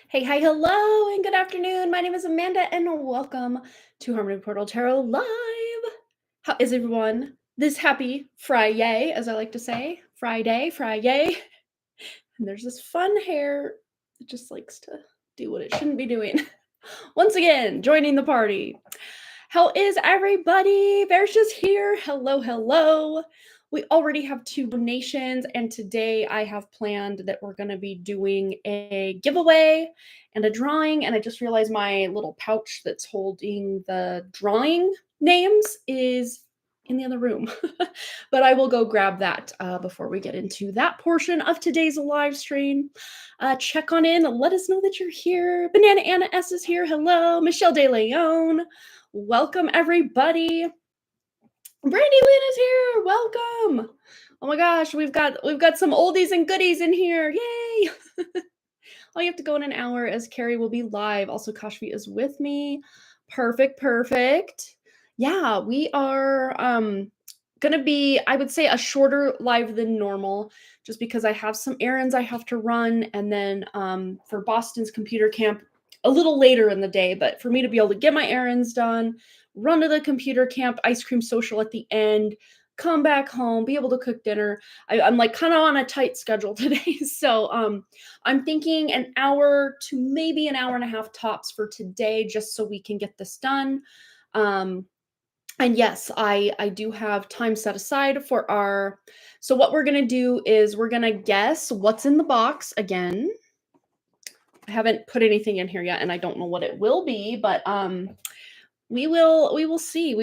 Hey, hi, hello, and good afternoon. My name is Amanda, and welcome to Harmony Portal Tarot Live. How is everyone? This happy Friday, as I like to say. Friday. And there's this fun hair that just likes to do what it shouldn't be doing. Once again, joining the party. How is everybody? Bear's just here. Hello. We already have 2 donations, and today I have planned that we're going to be doing a giveaway and a drawing. And I just realized my little pouch that's holding the drawing names is in the other room. But I will go grab that before we get into that portion of today's live stream. Check on in. Let us know that you're here. Banana Anna S is here. Hello. Michelle De Leon. Welcome, everybody. Brandy Lynn is here. Welcome. Oh my gosh, we've got some oldies and goodies in here. Yay! Oh, you have to go in an hour as Carrie will be live. Also, Kashvi is with me. Perfect. Yeah, we are gonna be, I would say, a shorter live than normal, just because I have some errands I have to run, and then for Boston's computer camp a little later in the day. But for me to be able to get my errands done, run to the computer camp, ice cream social at the end, come back home, be able to cook dinner. I'm like kind of on a tight schedule today. So I'm thinking an hour to maybe an hour and a half tops for today, just so we can get this done. And yes, I do have time set aside for our, so what we're going to do is we're going to guess what's in the box again. I haven't put anything in here yet, and I don't know what it will be, but we will see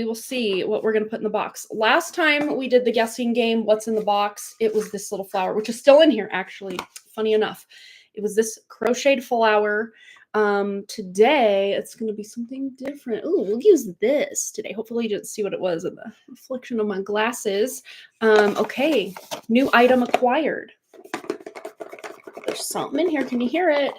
what we're going to put in the box. Last time we did the guessing game, what's in the box, it was this little flower, which is still in here actually, funny enough. It was this crocheted flower. Today it's going to be something different. Ooh, we'll use this today. Hopefully you didn't see what it was in the reflection of my glasses. Okay, new item acquired. There's something in here. Can you hear it?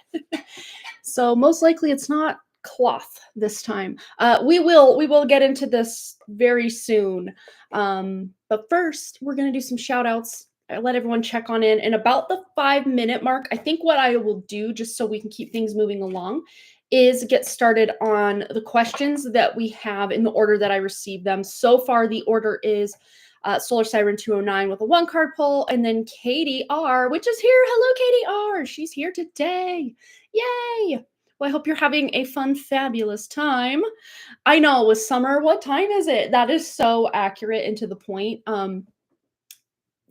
So most likely it's not cloth this time. We will get into this very soon. But first, we're gonna do some shout outs. I let everyone check on in about the 5-minute mark. I think what I will do, just so we can keep things moving along, is get started on the questions that we have in the order that I received them. So far, the order is Solar Siren 209 with a 1-card pull, and then Katie R, which is here. Hello, Katie R. She's here today. Yay! Well, I hope you're having a fun, fabulous time. I know, with summer, what time is it? That is so accurate and to the point.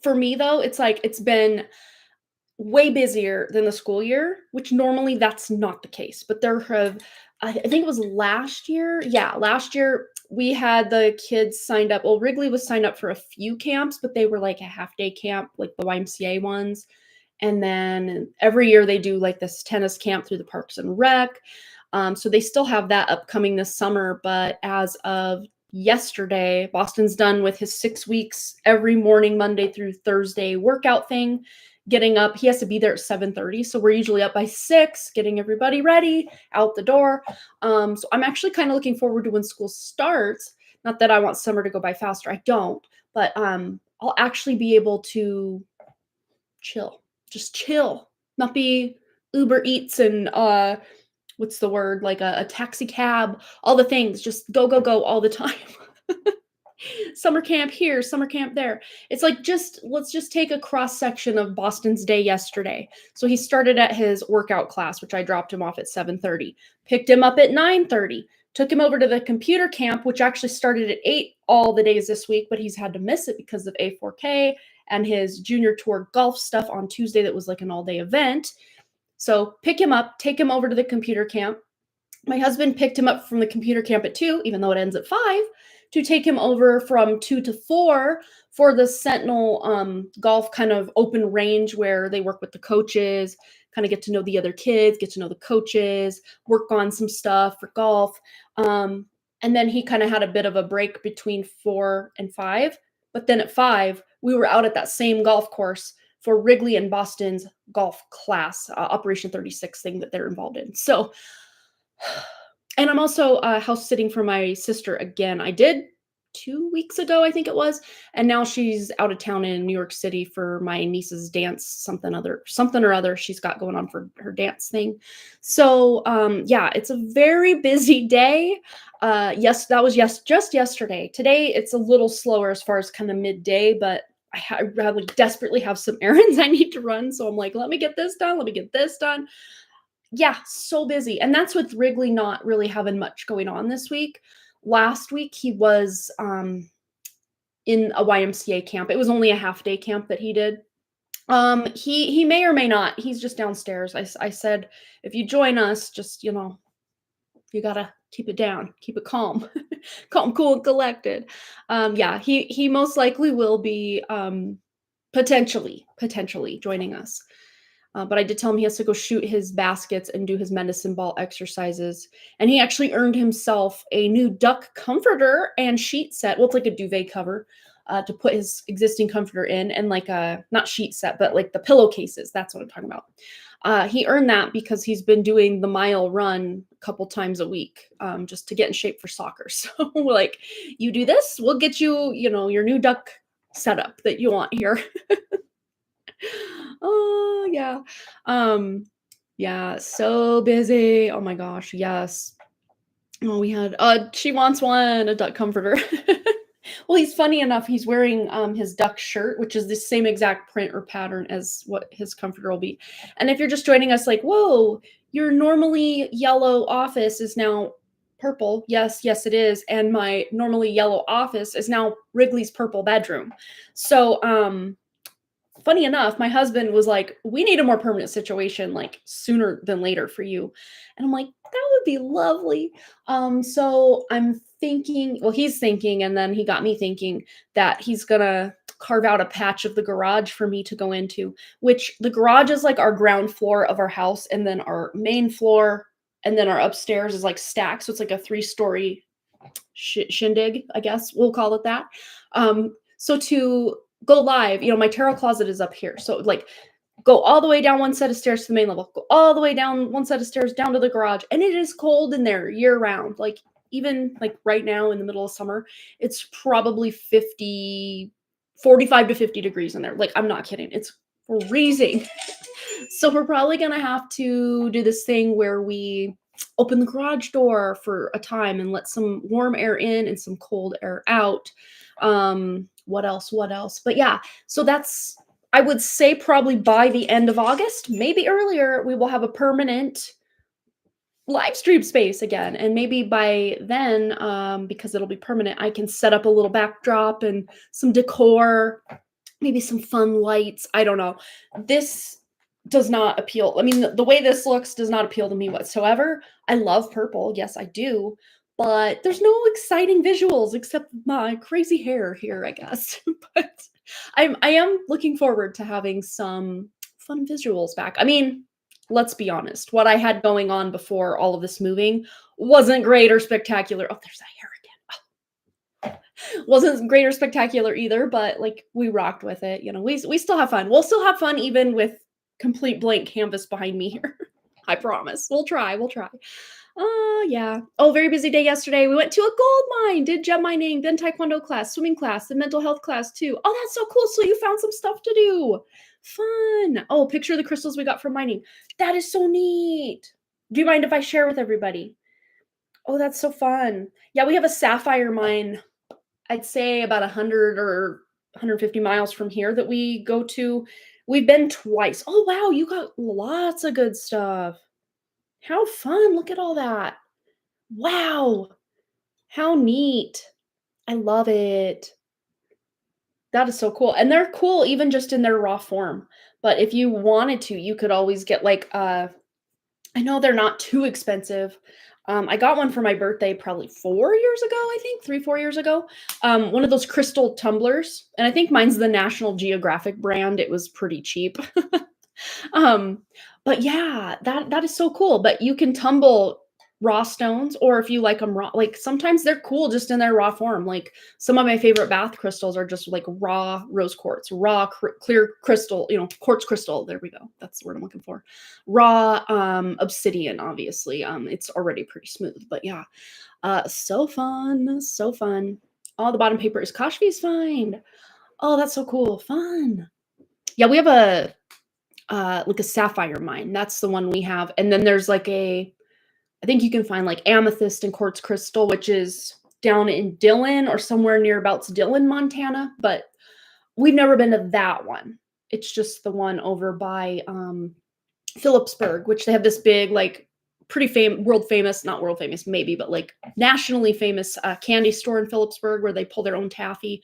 For me, though, it's like it's been way busier than the school year, which normally that's not the case. But there have, I think it was last year. Yeah, last year we had the kids signed up. Well, Wrigley was signed up for a few camps, but they were like a half-day camp, like the YMCA ones. And then every year they do like this tennis camp through the Parks and Rec. So they still have that upcoming this summer. But as of yesterday, Boston's done with his 6 weeks every morning, Monday through Thursday workout thing. Getting up, he has to be there at 7:30. So we're usually up by 6, getting everybody ready, out the door. So I'm actually kind of looking forward to when school starts. Not that I want summer to go by faster. I don't. But I'll actually be able to chill. Just chill. Not be Uber Eats and what's the word? Like a taxi cab, all the things. Just go all the time. Summer camp here, summer camp there. It's like, let's just take a cross section of Boston's day yesterday. So he started at his workout class, which I dropped him off at 7:30. Picked him up at 9:30. Took him over to the computer camp, which actually started at 8 all the days this week, but he's had to miss it because of A4K and his junior tour golf stuff on Tuesday that was like an all-day event. So pick him up, take him over to the computer camp. My husband picked him up from the computer camp at 2, even though it ends at 5, to take him over from 2 to 4 for the Sentinel golf kind of open range where they work with the coaches, kind of get to know the other kids, get to know the coaches, work on some stuff for golf. And then he kind of had a bit of a break between 4 and 5. But then at 5, we were out at that same golf course for Wrigley and Boston's golf class, Operation 36 thing that they're involved in. So, and I'm also house sitting for my sister again. I did 2 weeks ago, I think it was, and now she's out of town in New York City for my niece's dance, something or other she's got going on for her dance thing. So, yeah, it's a very busy day. Yes, that was just yesterday. Today, it's a little slower as far as kinda midday, but I like, desperately have some errands I need to run, so I'm like, "Let me get this done, let me get this done." Yeah, so busy, and that's with Wrigley not really having much going on this week. Last week, he was, in a YMCA camp. It was only a half-day camp that he did. He may or may not. He's just downstairs. I said, "If you join us, just, you gotta keep it down, keep it calm, calm, cool, and collected." Yeah, he most likely will be, potentially joining us. But I did tell him he has to go shoot his baskets and do his medicine ball exercises. And he actually earned himself a new duck comforter and sheet set. Well, it's like a duvet cover to put his existing comforter in, and like a, not sheet set, but like the pillowcases. That's what I'm talking about. He earned that because he's been doing the mile run a couple times a week, just to get in shape for soccer. So, like, you do this, we'll get you, your new duck setup that you want here. Oh, yeah. Um, yeah, so busy. Oh my gosh, yes. Oh, we had she wants one, a duck comforter. Well, he's funny enough, he's wearing his duck shirt, which is the same exact print or pattern as what his comforter will be. And if you're just joining us, like, whoa, your normally yellow office is now purple. Yes, yes, it is. And my normally yellow office is now Wrigley's purple bedroom. So funny enough, my husband was like, "We need a more permanent situation, like, sooner than later for you." And I'm like, "That would be lovely." So I'm thinking, well, he's thinking, and then he got me thinking that he's gonna carve out a patch of the garage for me to go into, which the garage is like our ground floor of our house, and then our main floor, and then our upstairs is like stacked. So it's like a 3-story shindig, I guess we'll call it that. So to go live, my tarot closet is up here. So, like, go all the way down one set of stairs to the main level, go all the way down one set of stairs down to the garage, and it is cold in there year round. Like, even like right now in the middle of summer, it's probably 45 to 50 degrees in there. Like, I'm not kidding. It's freezing. So we're probably gonna have to do this thing where we open the garage door for a time and let some warm air in and some cold air out. What else? What else? But yeah, so that's, I would say, probably by the end of August, maybe earlier, we will have a permanent live stream space again. And maybe by then, because it'll be permanent, I can set up a little backdrop and some decor, maybe some fun lights. I don't know. This does not appeal. I mean, the way this looks does not appeal to me whatsoever. I love purple. Yes, I do. But there's no exciting visuals except my crazy hair here, I guess. But I am looking forward to having some fun visuals back. I mean, let's be honest. What I had going on before all of this moving wasn't great or spectacular. Oh, there's that hair again. Wasn't great or spectacular either, but like, we rocked with it. We still have fun. We'll still have fun even with complete blank canvas behind me here. I promise. We'll try. We'll try. Yeah. Oh, very busy day yesterday. We went to a gold mine, did gem mining, then taekwondo class, swimming class, and mental health class too. Oh, that's so cool. So you found some stuff to do. Fun. Oh, picture of the crystals we got from mining. That is so neat. Do you mind if I share with everybody? Oh, that's so fun. Yeah, we have a sapphire mine, I'd say about 100 or 150 miles from here that we go to. We've been twice. Oh, wow, you got lots of good stuff. How fun. Look at all that. Wow. How neat. I love it. That is so cool. And they're cool even just in their raw form. But if you wanted to, you could always get like I know they're not too expensive. I got one for my birthday probably 4 years ago, I think, 3, 4 years ago. One of those crystal tumblers. And I think mine's the National Geographic brand. It was pretty cheap. Um, but yeah, that is so cool. But you can tumble raw stones, or if you like them raw, like sometimes they're cool just in their raw form. Like some of my favorite bath crystals are just like raw rose quartz, raw clear crystal, quartz crystal. There we go. That's the word I'm looking for. Raw obsidian, obviously. It's already pretty smooth, but yeah. So fun, so fun. Oh, the bottom paper is Kashfi's find. Oh, that's so cool. Fun. Yeah, we have a like a sapphire mine. That's the one we have. And then there's like I think you can find like amethyst and quartz crystal, which is down in Dillon or somewhere nearabouts Dillon, Montana. But we've never been to that one. It's just the one over by Phillipsburg, which they have this big, like pretty world famous, not world famous, maybe, but like nationally famous candy store in Phillipsburg where they pull their own taffy.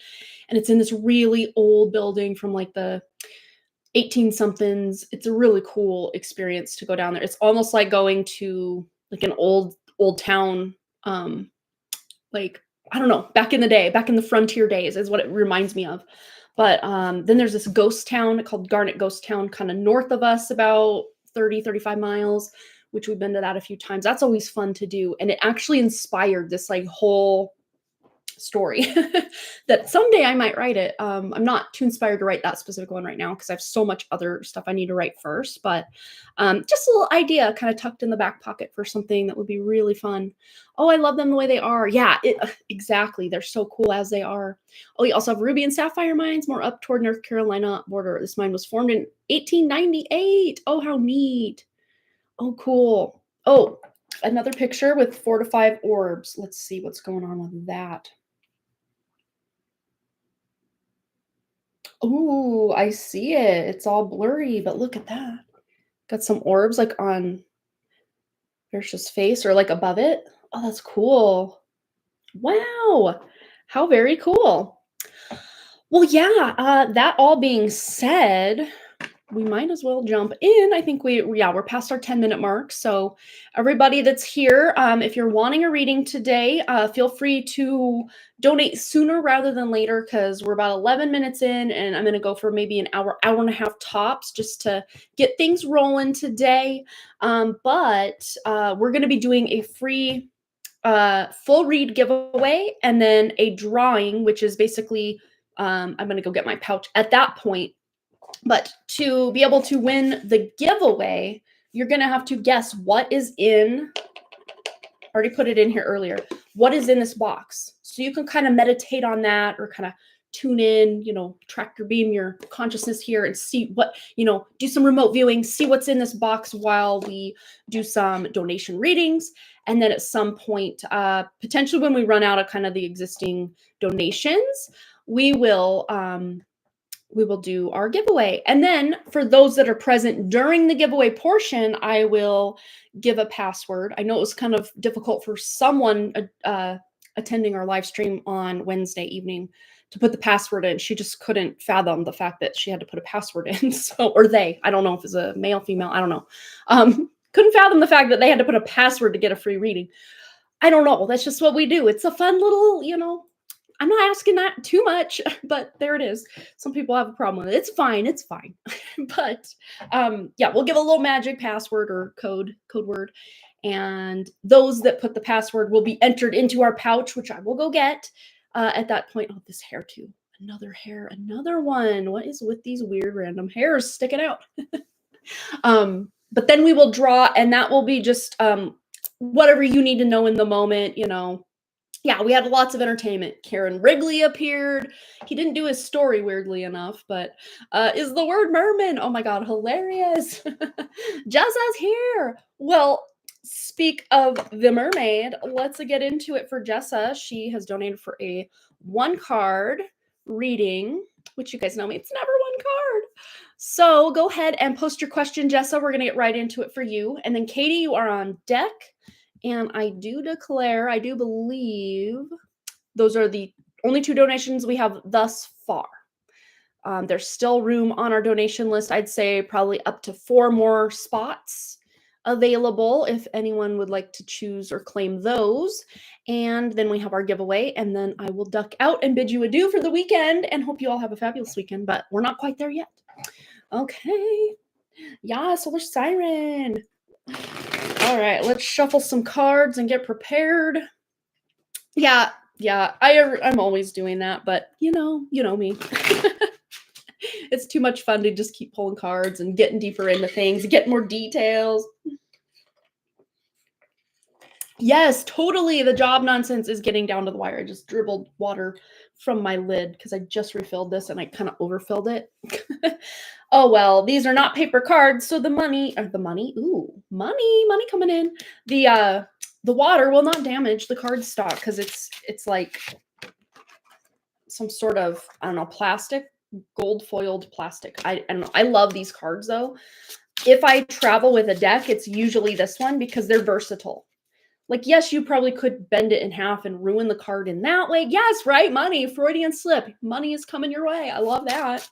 And it's in this really old building from like the 18 somethings. It's a really cool experience to go down there. It's almost like going to like an old town, like, I don't know, back in the day, back in the frontier days is what it reminds me of. But then there's this ghost town called Garnet Ghost Town, kind of north of us, about 35 miles, which we've been to that a few times. That's always fun to do. And it actually inspired this like whole story that someday I might write it. I'm not too inspired to write that specific one right now because I have so much other stuff I need to write first, but just a little idea kind of tucked in the back pocket for something that would be really fun. Oh, I love them the way they are. Yeah, exactly. They're so cool as they are. Oh, you also have ruby and sapphire mines more up toward North Carolina border. This mine was formed in 1898. Oh, how neat. Oh, cool. Oh, another picture with 4 to 5 orbs. Let's see what's going on with that. Oh, I see it. It's all blurry, but look at that. Got some orbs like on Versa's face or like above it. Oh, that's cool. Wow. How very cool. Well, yeah, that all being said, we might as well jump in. I think we're past our 10-minute mark. So everybody that's here, if you're wanting a reading today, feel free to donate sooner rather than later because we're about 11 minutes in and I'm going to go for maybe an hour and a half tops just to get things rolling today. But we're going to be doing a free full read giveaway and then a drawing, which is basically, I'm going to go get my pouch at that point. But to be able to win the giveaway, you're going to have to guess what is in, I already put it in here earlier, what is in this box. So you can kind of meditate on that or kind of tune in, track your beam, your consciousness here and see what, do some remote viewing, see what's in this box while we do some donation readings. And then at some point, potentially when we run out of kind of the existing donations, we will do our giveaway. And then for those that are present during the giveaway portion, I will give a password. I know it was kind of difficult for someone attending our live stream on Wednesday evening to put the password in. She just couldn't fathom the fact that she had to put a password in. Or they, I don't know if it's a male, female, I don't know. Couldn't fathom the fact that they had to put a password to get a free reading. I don't know. That's just what we do. It's a fun little, I'm not asking that too much, but there it is. Some people have a problem with it. It's fine. It's fine. But yeah, we'll give a little magic password or code word. And those that put the password will be entered into our pouch, which I will go get at that point. Oh, this hair too. Another hair, another one. What is with these weird random hairs sticking out? But then we will draw, and that will be just whatever you need to know in the moment, Yeah, we had lots of entertainment. Karen Wrigley appeared. He didn't do his story, weirdly enough, but is the word merman. Oh my God, hilarious. Jessa's here. Well, speak of the mermaid, let's get into it for Jessa. She has donated for a 1-card reading, which you guys know me, it's never 1 card. So go ahead and post your question, Jessa. We're going to get right into it for you. And then Katie, you are on deck. And I do believe those are the only 2 donations we have thus far. There's still room on our donation list. I'd say probably up to 4 more spots available if anyone would like to choose or claim those. And then we have our giveaway, and then I will duck out and bid you adieu for the weekend and hope you all have a fabulous weekend, but we're not quite there yet. Okay. Yeah, Solar Siren. All right, let's shuffle some cards and get prepared. Yeah, I'm always doing that, but you know me. It's too much fun to just keep pulling cards and getting deeper into things, get more details. Yes, totally. The job nonsense is getting down to the wire. I just dribbled water from my lid because I just refilled this and I kind of overfilled it. Oh well, these are not paper cards, so money coming in. The water will not damage the card stock because it's like some sort of, I don't know, plastic, gold foiled plastic. I don't know. I love these cards though. If I travel with a deck, it's usually this one because they're versatile. Like, yes, you probably could bend it in half and ruin the card in that way. Yes, right? Money, Freudian slip. Money is coming your way. I love that.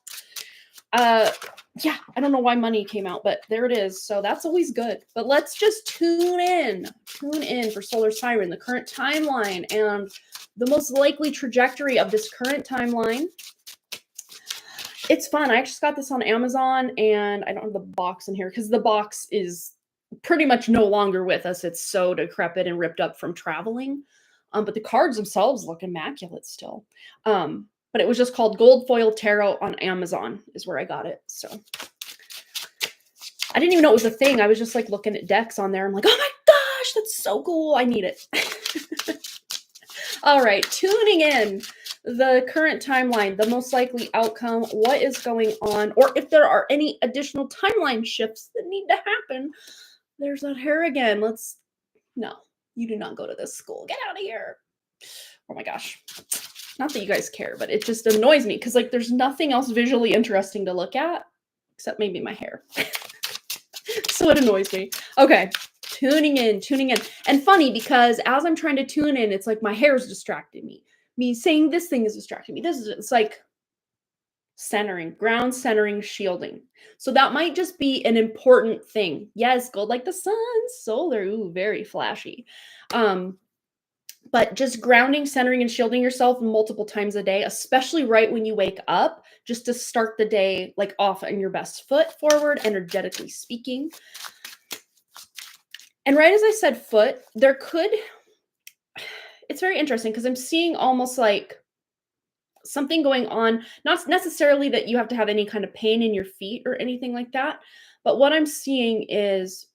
Yeah, I don't know why money came out, but there it is. So that's always good. But let's just tune in for Solar Siren, the current timeline and the most likely trajectory of this current timeline. It's fun. I just got this on Amazon and I don't have the box in here because the box is pretty much no longer with us. It's so decrepit and ripped up from traveling. But the cards themselves look immaculate still. But it was just called Gold Foil Tarot on Amazon is where I got it. So I didn't even know it was a thing. I was just like looking at decks on there. I'm like, oh my gosh, that's so cool. I need it. All right, tuning in. The current timeline, the most likely outcome, what is going on, or if there are any additional timeline shifts that need to happen. There's that hair again. No, you do not go to this school. Get out of here. Oh my gosh. Not that you guys care, but it just annoys me because like there's nothing else visually interesting to look at except maybe my hair. So it annoys me. Okay, tuning in. And funny because as I'm trying to tune in, it's like my hair is distracting me. Me saying this thing is distracting me. It's like centering, ground centering, shielding. So that might just be an important thing. Yes, gold like the sun, solar, ooh, very flashy. But just grounding, centering, and shielding yourself multiple times a day, especially right when you wake up, just to start the day like off on your best foot forward, energetically speaking. And right as I said foot, it's very interesting because I'm seeing almost like something going on, not necessarily that you have to have any kind of pain in your feet or anything like that, but what I'm seeing is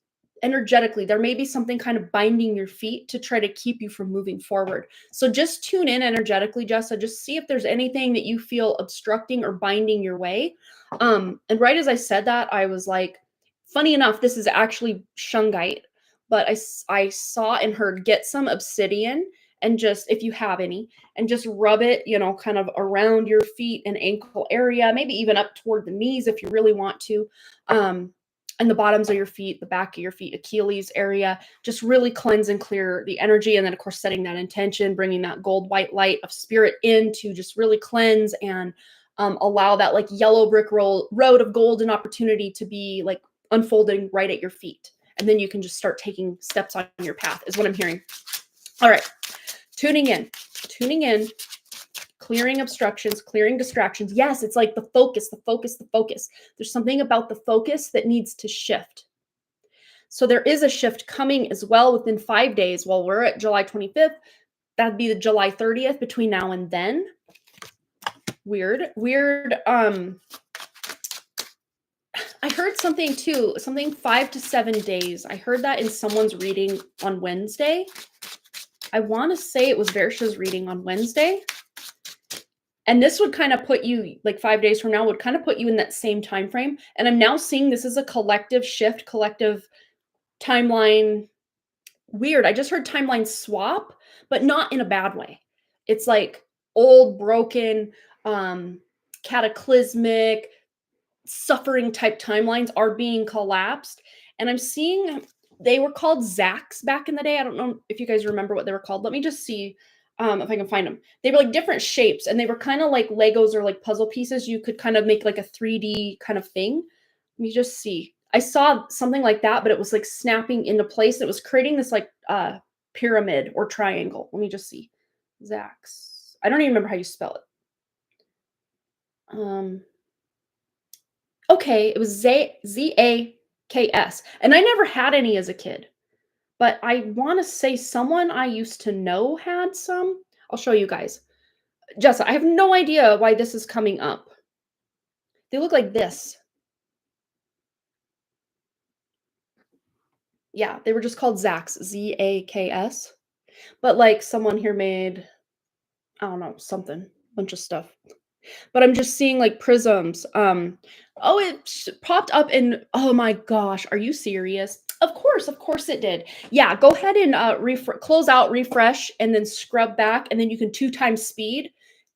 energetically there may be something kind of binding your feet to try to keep you from moving forward. So just tune in energetically, Jessa, just see if there's anything that you feel obstructing or binding your way. And right as I said that, I was like, funny enough, this is actually shungite, but I saw and heard get some obsidian and just, if you have any, and just rub it, kind of around your feet and ankle area, maybe even up toward the knees if you really want to, and the bottoms of your feet, the back of your feet, Achilles area, just really cleanse and clear the energy. And then, of course, setting that intention, bringing that gold white light of spirit in to just really cleanse and allow that like yellow brick road of golden opportunity to be like unfolding right at your feet. And then you can just start taking steps on your path is what I'm hearing. All right. Tuning in, clearing obstructions, clearing distractions. Yes, it's like the focus. There's something about the focus that needs to shift. So there is a shift coming as well within 5 days. While we're at July 25th, that'd be the July 30th between now and then. Weird. I heard something too, 5 to 7 days. I heard that in someone's reading on Wednesday. I want to say it was Versha's reading on Wednesday. And this would kind of put you, like 5 days from now, would kind of put you in that same time frame. And I'm now seeing this as a collective shift, collective timeline. Weird. I just heard timeline swap, but not in a bad way. It's like old, broken, cataclysmic, suffering type timelines are being collapsed. And I'm seeing they were called Zacks back in the day. I don't know if you guys remember what they were called. Let me just see if I can find them. They were like different shapes and they were kind of like Legos or like puzzle pieces. You could kind of make like a 3D kind of thing. Let me just see. I saw something like that, but it was like snapping into place. It was creating this like pyramid or triangle. Let me just see. Zacks. I don't even remember how you spell it. Okay, it was Z-A-K-S. And I never had any as a kid. But I want to say someone I used to know had some. I'll show you guys. Jessa, I have no idea why this is coming up. They look like this. Yeah, they were just called Zaks, Zaks. But like someone here made, I don't know, something, bunch of stuff. But I'm just seeing like prisms. Oh, popped up in. Oh my gosh, are you serious? Of course it did. Yeah, go ahead and close out, refresh, and then scrub back, and then you can 2 times speed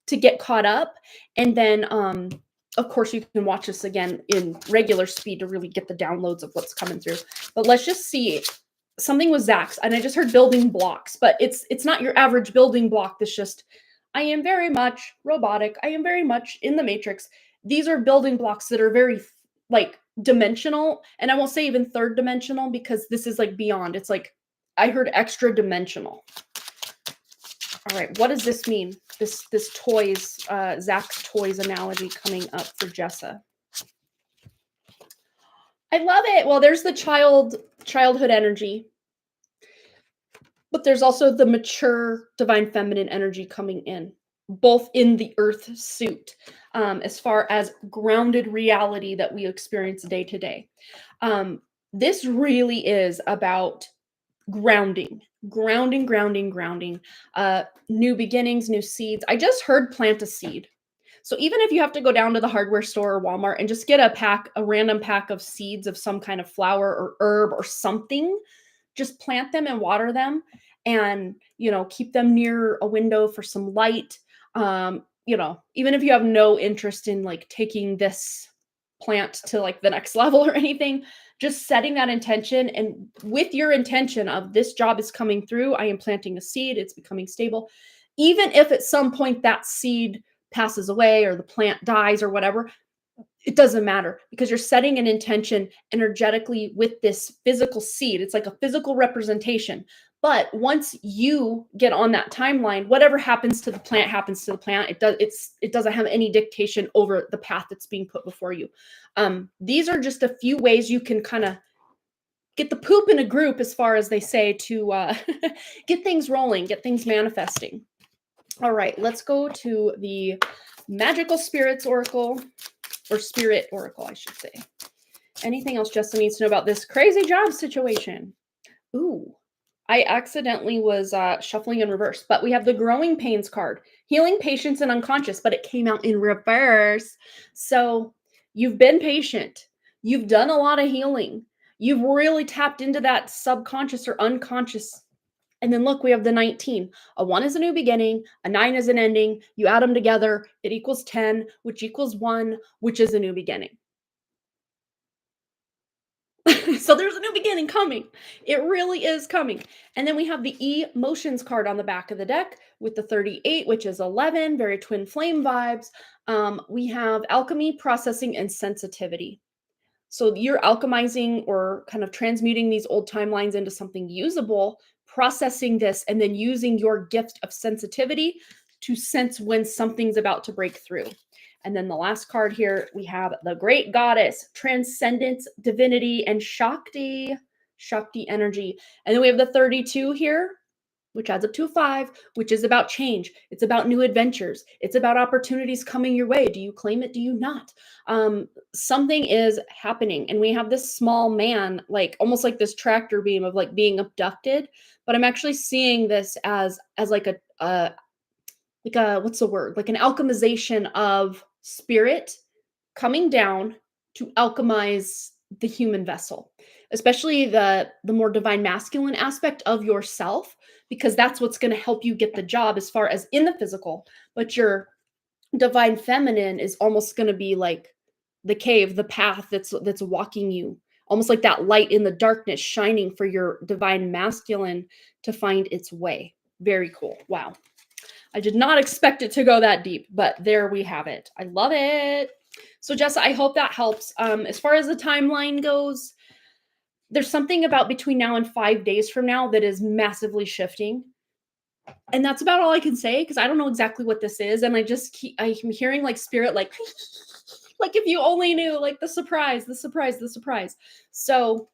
to get caught up, and then of course you can watch this again in regular speed to really get the downloads of what's coming through. But let's just see. Something with Zax, and I just heard building blocks, but it's not your average building block. That's just I am very much robotic. I am very much in the matrix. These are building blocks that are very like dimensional, and I won't say even third dimensional because this is like beyond. It's like I heard extra dimensional. All right, what does this mean? This toys, Zach's toys analogy coming up for Jessa. I love it. Well, there's the childhood energy, but there's also the mature divine feminine energy coming in, both in the earth suit, as far as grounded reality that we experience day to day. This really is about grounding, grounding, new beginnings, new seeds. I just heard plant a seed. So even if you have to go down to the hardware store or Walmart and just get a random pack of seeds of some kind of flower or herb or something, just plant them and water them, and keep them near a window for some light. Even if you have no interest in like taking this plant to like the next level or anything, just setting that intention, and with your intention of this job is coming through, I am planting a seed, it's becoming stable. Even if at some point that seed passes away or the plant dies or whatever, it doesn't matter, because you're setting an intention energetically with this physical seed. It's like a physical representation. But once you get on that timeline, whatever happens to the plant happens to the plant. It doesn't have any dictation over the path that's being put before you. These are just a few ways you can kind of get the poop in a group, as far as they say, to get things rolling, get things manifesting. All right, let's go to the Magical Spirits Oracle, or Spirit Oracle, I should say. Anything else Justin needs to know about this crazy job situation? Ooh, I accidentally was shuffling in reverse, but we have the Growing Pains card, healing patience and unconscious, but it came out in reverse. So you've been patient. You've done a lot of healing. You've really tapped into that subconscious or unconscious. And then look, we have the 19. A 1 is a new beginning. A 9 is an ending. You add them together, it equals 10, which equals 1, which is a new beginning. So there's a new beginning coming. It really is coming. And then we have the Emotions card on the back of the deck with the 38, which is 11, very twin flame vibes. We have alchemy, processing, and sensitivity. So you're alchemizing or kind of transmuting these old timelines into something usable, processing this, and then using your gift of sensitivity to sense when something's about to break through. And then the last card here, we have the Great Goddess, Transcendence, Divinity, and Shakti energy. And then we have the 32 here, which adds up to a 5, which is about change. It's about new adventures. It's about opportunities coming your way. Do you claim it? Do you not? Something is happening. And we have this small man, like almost like this tractor beam of like being abducted. But I'm actually seeing this as like a what's the word? Like an alchemization of spirit coming down to alchemize the human vessel, especially the more divine masculine aspect of yourself, because that's what's going to help you get the job as far as in the physical. But your divine feminine is almost going to be like the cave, the path that's walking you, almost like that light in the darkness shining for your divine masculine to find its way. Very cool. Wow. I did not expect it to go that deep, but there we have it. I love it. So Jessa, I hope that helps. As far as the timeline goes, there's something about between now and 5 days from now that is massively shifting. And that's about all I can say, because I don't know exactly what this is. And I'm hearing like spirit, like, like if you only knew, like the surprise. So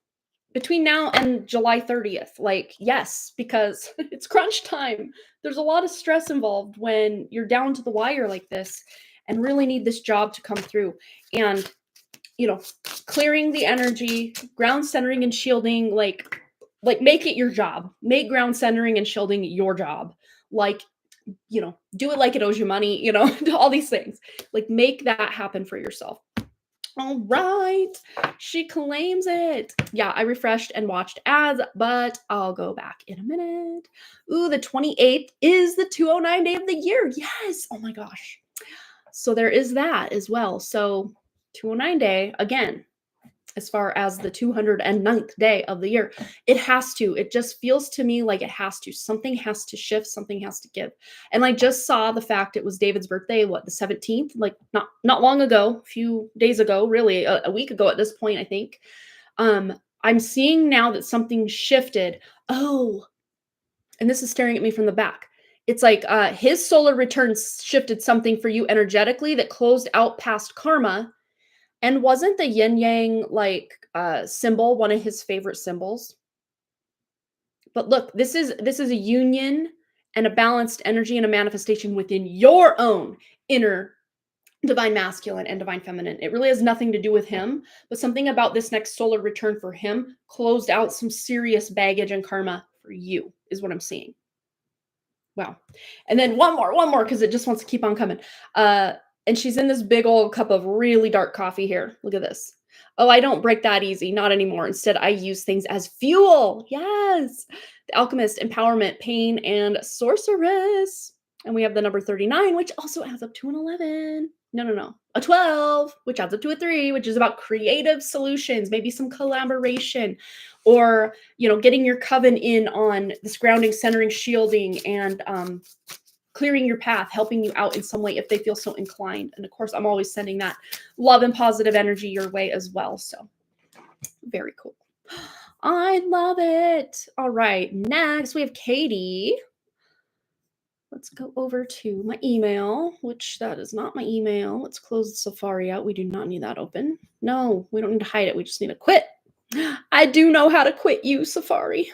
between now and July 30th, like, yes, because it's crunch time. There's a lot of stress involved when you're down to the wire like this and really need this job to come through. And, clearing the energy, ground centering and shielding, like Like, make it your job. Make ground centering and shielding your job. Like, do it like it owes you money, all these things. Like, make that happen for yourself. All right. She claims it. Yeah, I refreshed and watched ads, but I'll go back in a minute. Ooh, the 28th is the 209 day of the year. Yes. Oh my gosh. So there is that as well. So 209 day, again, as far as the 209th day of the year, it just feels to me like it has to. Something has to shift, something has to give. And I just saw the fact it was David's birthday, the 17th, like not long ago, a few days ago, really a week ago at this point, I think. I'm seeing now that something shifted. Oh, and this is staring at me from the back. It's like his solar return shifted something for you energetically that closed out past karma. And wasn't the yin yang symbol one of his favorite symbols? But look, this is a union and a balanced energy and a manifestation within your own inner divine masculine and divine feminine. It really has nothing to do with him, but something about this next solar return for him closed out some serious baggage and karma for you, is what I'm seeing. Wow. And then one more, because it just wants to keep on coming. And she's in this big old cup of really dark coffee here. Look at this. Oh, I don't break that easy. Not anymore. Instead, I use things as fuel. Yes. The alchemist, empowerment, pain, and sorceress. And we have the number 39, which also adds up to an 11. No. A 12, which adds up to a 3, which is about creative solutions, maybe some collaboration, or, getting your coven in on this grounding, centering, shielding, and clearing your path, helping you out in some way if they feel so inclined. And of course, I'm always sending that love and positive energy your way as well. So very cool. I love it. All right. Next, we have Katie. Let's go over to my email, which that is not my email. Let's close the Safari out. We do not need that open. No, we don't need to hide it. We just need to quit. I do know how to quit you, Safari.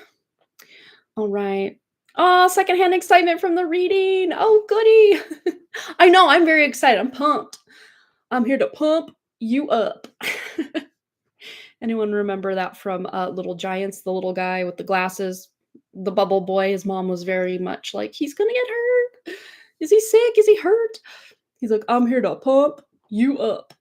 All right. Oh, secondhand excitement from the reading. Oh, goody. I know. I'm very excited. I'm pumped. I'm here to pump you up. Anyone remember that from Little Giants, the little guy with the glasses, the bubble boy? His mom was very much like, he's going to get hurt. Is he sick? Is he hurt? He's like, I'm here to pump you up.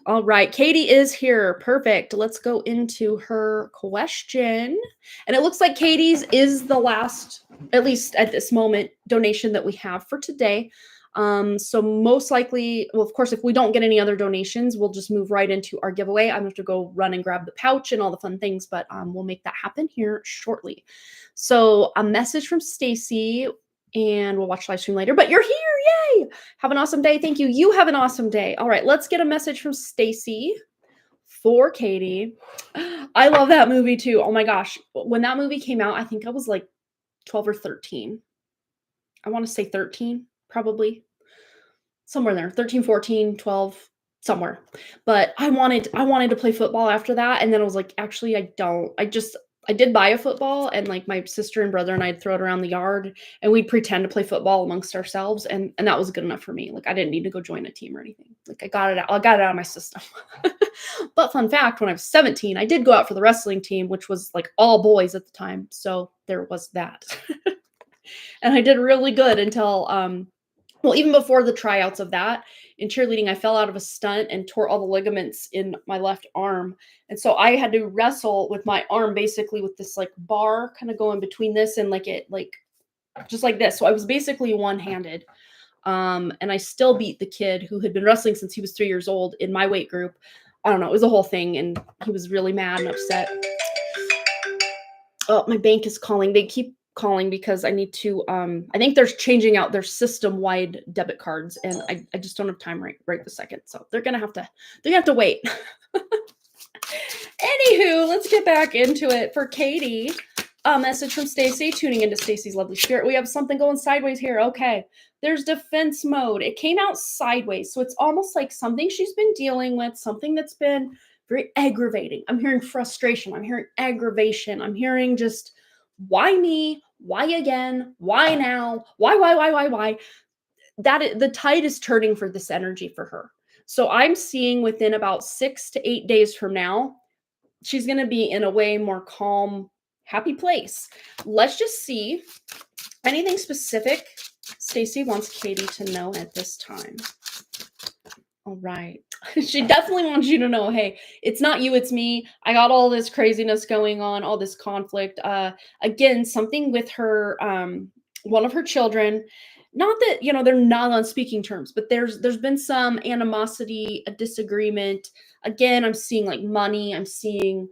All right, Katie is here. Perfect. Let's go into her question. And it looks like Katie's is the last, at least at this moment, donation that we have for today. So most likely, well, of course, if we don't get any other donations, we'll just move right into our giveaway. I'm going to have to go run and grab the pouch and all the fun things, but we'll make that happen here shortly. So a message from Stacy, and we'll watch live stream later, but you're here. Yay. Have an awesome day. Thank you. You have an awesome day. All right, let's get a message from Stacy for Katie. I love that movie too. Oh my gosh. When that movie came out, I think I was like 12 or 13. I want to say 13, probably. Somewhere there. 13, 14, 12, somewhere. But I wanted to play football after that, and then I was like, actually I don't. I did buy a football, and like my sister and brother and I'd throw it around the yard, and we'd pretend to play football amongst ourselves, and that was good enough for me. Like I didn't need to go join a team or anything. Like I got it out of my system. But fun fact, when I was 17, I did go out for the wrestling team, which was like all boys at the time. So there was that. And I did really good until well, even before the tryouts of that, in cheerleading, I fell out of a stunt and tore all the ligaments in my left arm. And so I had to wrestle with my arm basically with this like bar kind of going between this and just like this. So I was basically one-handed. And I still beat the kid who had been wrestling since he was 3 years old in my weight group. I don't know. It was a whole thing. And he was really mad and upset. Oh, my bank is calling. They keep calling because I need to, I think they're changing out their system-wide debit cards, and I just don't have time right this second. So they're gonna have to wait. Anywho, let's get back into it. For Katie, a message from Stacy, tuning into Stacy's lovely spirit. We have something going sideways here. Okay, there's defense mode. It came out sideways, so it's almost like something she's been dealing with, something that's been very aggravating. I'm hearing frustration. I'm hearing aggravation. I'm hearing just, why me? Why again? Why now? Why? The tide is turning for this energy for her. So I'm seeing within about 6 to 8 days from now, she's going to be in a way more calm happy place. Let's just see anything specific Stacy wants Katie to know at this time. All right. She definitely wants you to know, hey, it's not you, it's me. I got all this craziness going on, all this conflict. Again, something with her, one of her children. Not that, they're not on speaking terms, but there's been some animosity, a disagreement. Again, I'm seeing like money, I'm seeing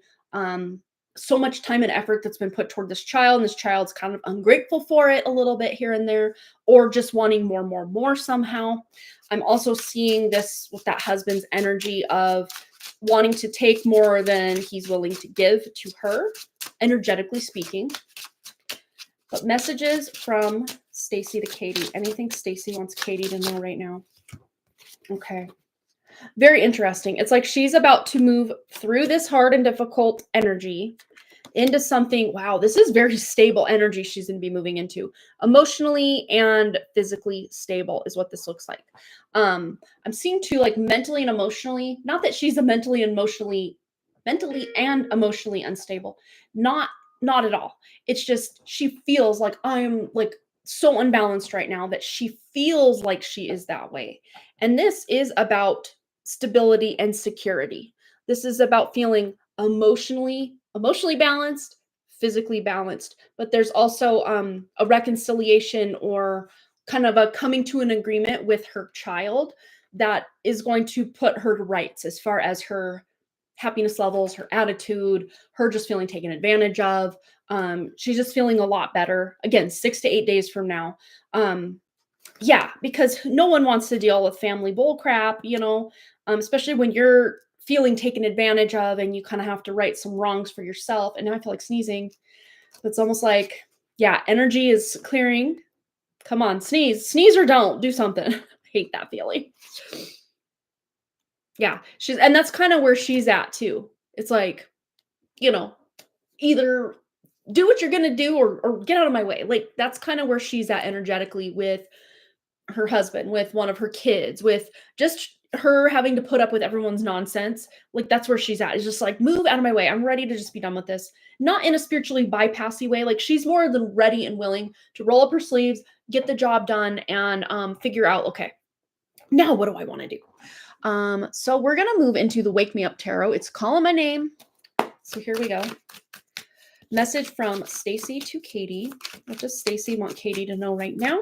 so much time and effort that's been put toward this child, and this child's kind of ungrateful for it a little bit here and there, or just wanting more somehow. I'm also seeing this with that husband's energy of wanting to take more than he's willing to give to her, energetically speaking. But messages from Stacy to Katie. Anything Stacy wants Katie to know right now? Okay. Very interesting. It's like she's about to move through this hard and difficult energy into something. Wow, this is very stable energy she's going to be moving into. Emotionally and physically stable is what this looks like. I'm seeing too, like mentally and emotionally, not that she's mentally and emotionally unstable. Not at all. It's just she feels like I'm like so unbalanced right now that she feels like she is that way. And this is about stability and security. This is about feeling emotionally balanced, physically balanced, but there's also a reconciliation or kind of a coming to an agreement with her child that is going to put her to rights as far as her happiness levels, her attitude, her just feeling taken advantage of. She's just feeling a lot better. Again, 6 to 8 days from now. Yeah, because no one wants to deal with family bull crap, especially when you're feeling taken advantage of and you kind of have to right some wrongs for yourself. And now I feel like sneezing. It's almost like, yeah, energy is clearing. Come on, sneeze or don't do something. I hate that feeling. Yeah, and that's kind of where she's at too. It's like, either do what you're going to do or get out of my way. Like that's kind of where she's at energetically with her husband, with one of her kids, with just her having to put up with everyone's nonsense. Like that's where she's at. It's just like, move out of my way. I'm ready to just be done with this. Not in a spiritually bypassy way. Like she's more than ready and willing to roll up her sleeves, get the job done, and figure out, okay, now what do I want to do? So we're going to move into the Wake Me Up Tarot. It's calling my name. So here we go. Message from Stacy to Katie. What does Stacy want Katie to know right now?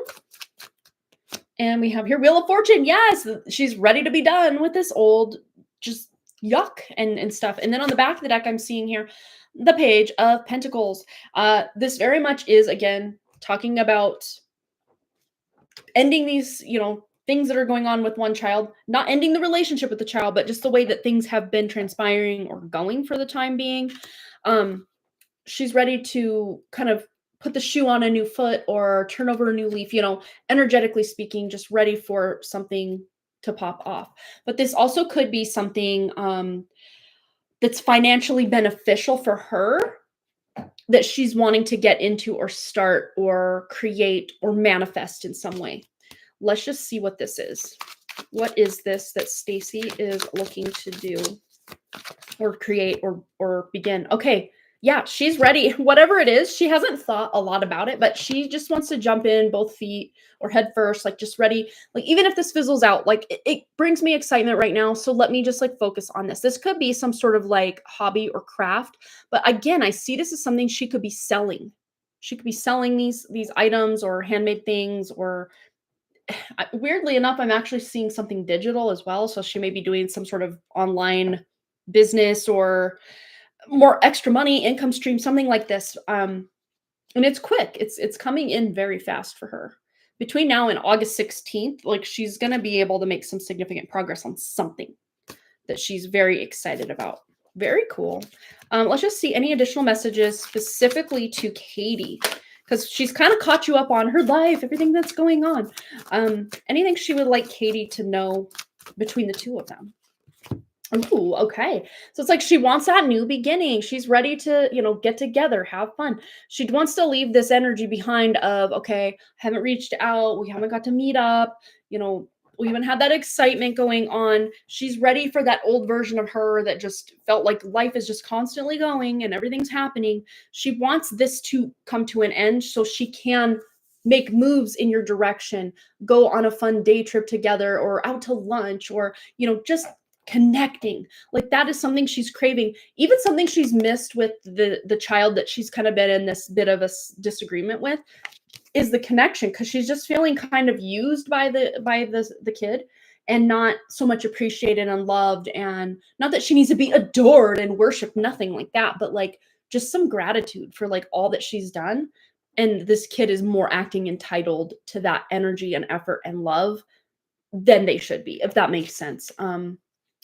And we have here Wheel of Fortune. Yes, she's ready to be done with this old just yuck and stuff. And then on the back of the deck, I'm seeing here the Page of Pentacles. This very much is, again, talking about ending these, things that are going on with one child, not ending the relationship with the child, but just the way that things have been transpiring or going for the time being. She's ready to kind of put the shoe on a new foot or turn over a new leaf, energetically speaking, just ready for something to pop off. But this also could be something that's financially beneficial for her that she's wanting to get into or start or create or manifest in some way. Let's just see what this is. What is this that Stacy is looking to do or create or begin? Okay. Yeah, she's ready. Whatever it is, she hasn't thought a lot about it, but she just wants to jump in both feet or head first, like just ready. Like even if this fizzles out, like it brings me excitement right now. So let me just like focus on this. This could be some sort of like hobby or craft. But again, I see this as something she could be selling. She could be selling these items or handmade things, or weirdly enough, I'm actually seeing something digital as well. So she may be doing some sort of online business or more extra money, income stream, something like this. And it's quick. It's coming in very fast for her. Between now and August 16th, like she's going to be able to make some significant progress on something that she's very excited about. Very cool. Let's just see any additional messages specifically to Katie, because she's kind of caught you up on her life, everything that's going on. Anything she would like Katie to know between the two of them? Ooh, okay. So it's like she wants that new beginning. She's ready to, get together, have fun. She wants to leave this energy behind of, okay, haven't reached out. We haven't got to meet up. We haven't had that excitement going on. She's ready for that old version of her that just felt like life is just constantly going and everything's happening. She wants this to come to an end so she can make moves in your direction, go on a fun day trip together or out to lunch or, just connecting. Like that is something she's craving. Even something she's missed with the child that she's kind of been in this bit of a disagreement with is the connection, because she's just feeling kind of used by the kid and not so much appreciated and loved. And not that she needs to be adored and worshiped, nothing like that, but like just some gratitude for like all that she's done. And this kid is more acting entitled to that energy and effort and love than they should be, if that makes sense.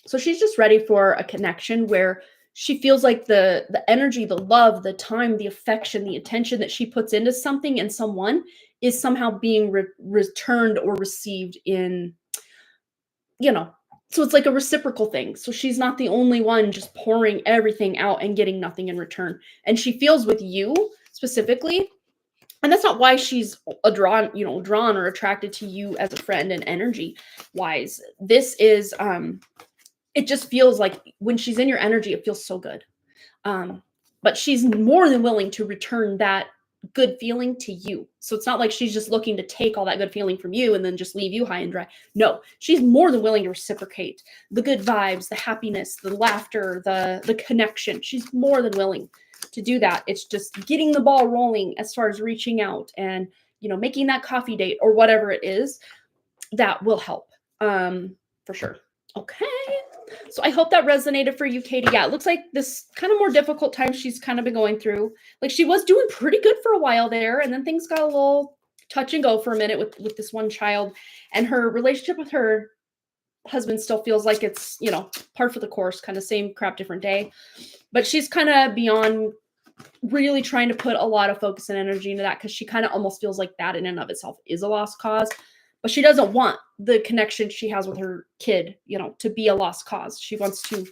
So she's just ready for a connection where she feels like the energy, the love, the time, the affection, the attention that she puts into something and someone is somehow being returned or received in, so it's like a reciprocal thing. So she's not the only one just pouring everything out and getting nothing in return. And she feels with you specifically, and that's not why she's drawn or attracted to you as a friend and energy wise. This is, it just feels like when she's in your energy, it feels so good. But she's more than willing to return that good feeling to you. So it's not like she's just looking to take all that good feeling from you and then just leave you high and dry. No, she's more than willing to reciprocate the good vibes, the happiness, the laughter, the connection. She's more than willing to do that. It's just getting the ball rolling as far as reaching out and, making that coffee date or whatever it is that will help, for sure. Okay. So I hope that resonated for you, Katie. Yeah, it looks like this kind of more difficult time she's kind of been going through. Like she was doing pretty good for a while there, and then things got a little touch and go for a minute with this one child, and her relationship with her husband still feels like it's, par for the course, kind of same crap, different day. But she's kind of beyond really trying to put a lot of focus and energy into that because she kind of almost feels like that in and of itself is a lost cause. But she doesn't want the connection she has with her kid, to be a lost cause. She wants to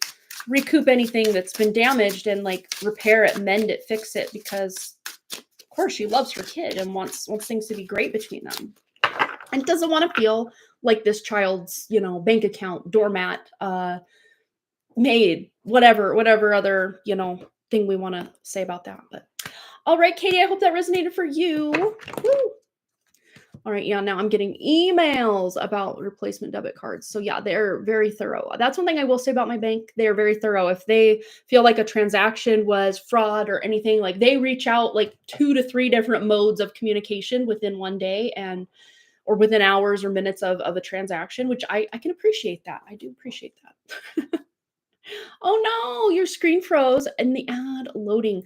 recoup anything that's been damaged and like repair it, mend it, fix it, because of course she loves her kid and wants things to be great between them. And doesn't want to feel like this child's, bank account, doormat, maid, whatever other, thing we want to say about that. But all right, Katie, I hope that resonated for you. Woo. All right, yeah, now I'm getting emails about replacement debit cards. So yeah, they're very thorough. That's one thing I will say about my bank. They're very thorough. If they feel like a transaction was fraud or anything, like they reach out like 2 to 3 different modes of communication within one day or within hours or minutes of a transaction, which I can appreciate that. I do appreciate that. Oh no, your screen froze and the ad loading.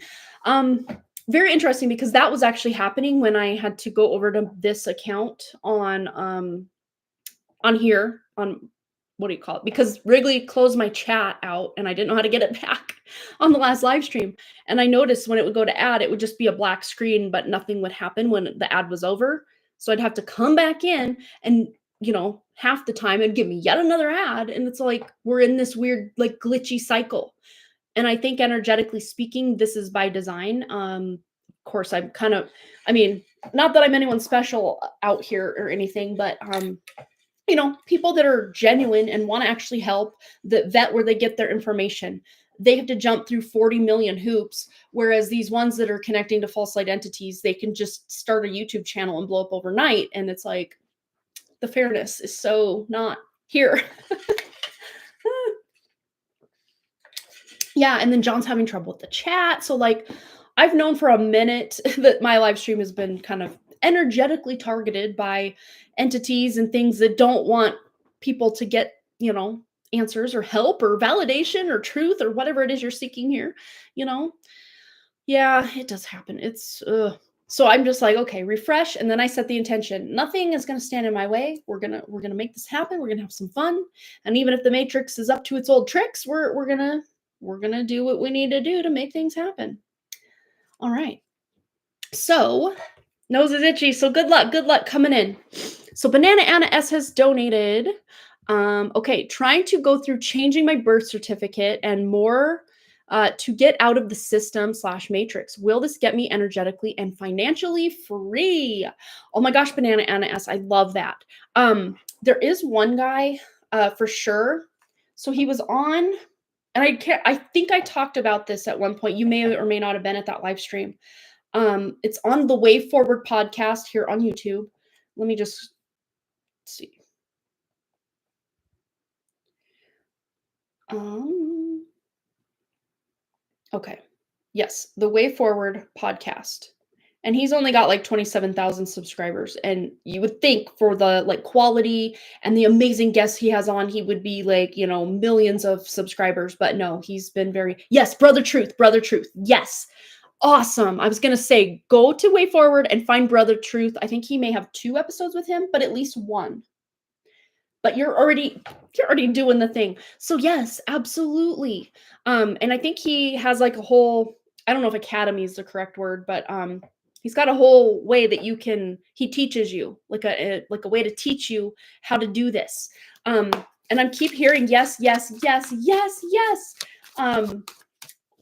Very interesting because that was actually happening when I had to go over to this account on here on what do you call it? Because Wrigley closed my chat out and I didn't know how to get it back on the last live stream. And I noticed when it would go to ad, it would just be a black screen, but nothing would happen when the ad was over. So I'd have to come back in and half the time it'd give me yet another ad. And it's like, we're in this weird, like glitchy cycle. And I think energetically speaking, this is by design. Of course, I'm kind of, not that I'm anyone special out here or anything, but, people that are genuine and want to actually help, that vet where they get their information, they have to jump through 40 million hoops. Whereas these ones that are connecting to false identities, they can just start a YouTube channel and blow up overnight. And it's like, the fairness is so not here. Yeah, and then John's having trouble with the chat. So like, I've known for a minute that my live stream has been kind of energetically targeted by entities and things that don't want people to get, answers or help or validation or truth or whatever it is you're seeking here, Yeah, it does happen. It's so I'm just like, okay, refresh, and then I set the intention. Nothing is going to stand in my way. We're gonna make this happen. We're gonna have some fun, and even if the Matrix is up to its old tricks, we're gonna do what we need to do to make things happen. All right. So nose is itchy. So good luck coming in. So Banana Anna S has donated. Okay, trying to go through changing my birth certificate and more to get out of the system / matrix. Will this get me energetically and financially free? Oh my gosh, Banana Anna S. I love that. There is one guy for sure. So he was on, and I think I talked about this at one point. You may or may not have been at that live stream. It's on the Way Forward podcast here on YouTube. Let me just see. Okay. Yes, the Way Forward podcast. And he's only got like 27,000 subscribers. And you would think for the like quality and the amazing guests he has on, he would be like, you know, millions of subscribers. But no, he's been yes, Brother Truth, Brother Truth. Yes. Awesome. I was going to say, go to Way Forward and find Brother Truth. I think he may have 2 episodes with him, but at least 1. But you're already doing the thing. So yes, absolutely. And I think he has like a whole, I don't know if academy is the correct word, but he's got a whole way that he teaches you like a way to teach you how to do this. And I keep hearing yes, yes, yes, yes, yes.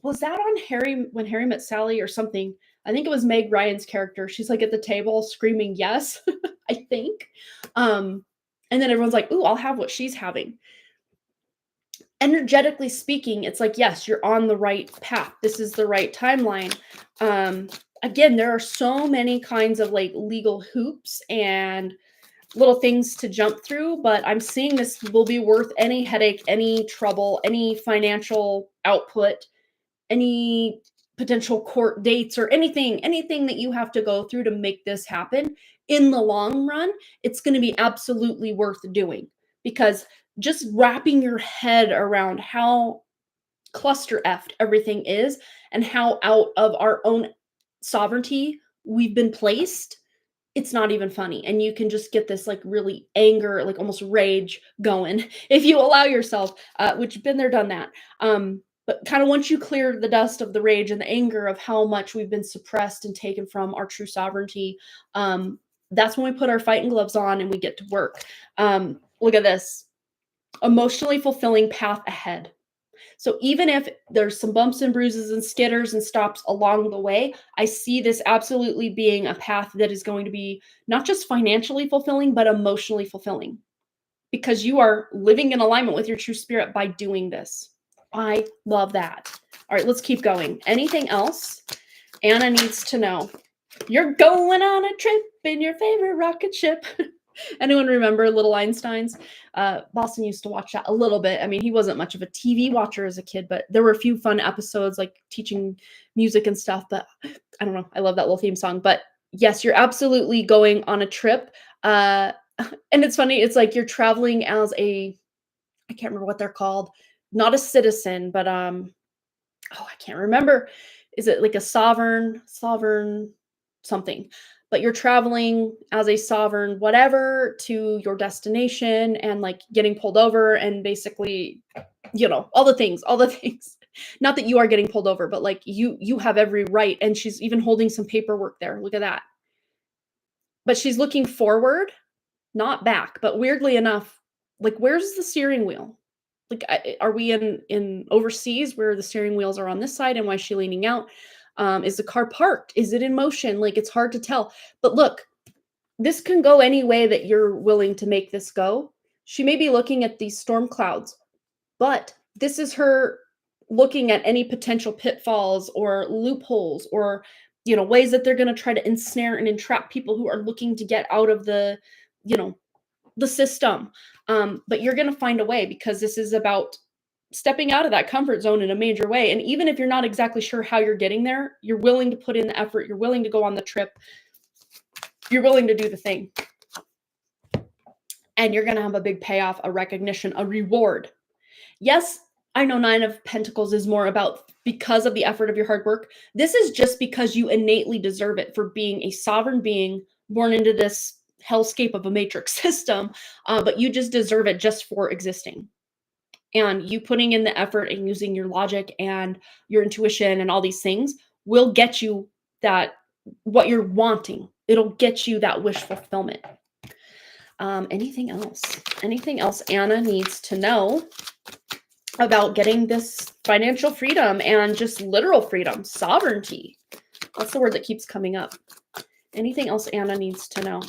Was that on When Harry Met Sally or something? I think it was Meg Ryan's character. She's like at the table screaming yes, I think. And then everyone's like, ooh, I'll have what she's having. Energetically speaking, it's like, yes, you're on the right path. This is the right timeline. Again, there are so many kinds of like legal hoops and little things to jump through, but I'm seeing this will be worth any headache, any trouble, any financial output, any potential court dates or anything that you have to go through to make this happen. In the long run, it's going to be absolutely worth doing, because just wrapping your head around how cluster effed everything is and how out of our own sovereignty we've been placed, it's not even funny. And you can just get this like really anger, like almost rage going if you allow yourself, which been there, done that. But kind of once you clear the dust of the rage and the anger of how much we've been suppressed and taken from our true sovereignty, that's when we put our fighting gloves on and we get to work. Look at this. Emotionally fulfilling path ahead. So even if there's some bumps and bruises and skitters and stops along the way, I see this absolutely being a path that is going to be not just financially fulfilling, but emotionally fulfilling, because you are living in alignment with your true spirit by doing this. I love that. All right, let's keep going. Anything else Anna needs to know? You're going on a trip in your favorite rocket ship. Anyone remember Little Einsteins? Boston used to watch that a little bit. I mean, he wasn't much of a TV watcher as a kid, but there were a few fun episodes like teaching music and stuff. But I don't know. I love that little theme song. But yes, you're absolutely going on a trip. And it's funny. It's like you're traveling as I can't remember what they're called. Not a citizen, but I can't remember. Is it like a sovereign something? But you're traveling as a sovereign whatever to your destination and like getting pulled over and basically, all the things. Not that you are getting pulled over, but like you have every right. And she's even holding some paperwork there. Look at that. But she's looking forward, not back. But weirdly enough, like, where's the steering wheel? Like, are we in overseas where the steering wheels are on this side, and why is she leaning out? Is the car parked? Is it in motion? Like, it's hard to tell. But look, this can go any way that you're willing to make this go. She may be looking at these storm clouds, but this is her looking at any potential pitfalls or loopholes or, ways that they're going to try to ensnare and entrap people who are looking to get out of the system. But you're going to find a way, because this is about stepping out of that comfort zone in a major way. And even if you're not exactly sure how you're getting there, you're willing to put in the effort. You're willing to go on the trip. You're willing to do the thing. And you're going to have a big payoff, a recognition, a reward. Yes, I know 9 of Pentacles is more about because of the effort of your hard work. This is just because you innately deserve it for being a sovereign being born into this hellscape of a matrix system. But you just deserve it just for existing. And you putting in the effort and using your logic and your intuition and all these things will get you that what you're wanting. It'll get you that wish fulfillment. Anything else? Anything else Anna needs to know about getting this financial freedom and just literal freedom, sovereignty. That's the word that keeps coming up. Anything else Anna needs to know?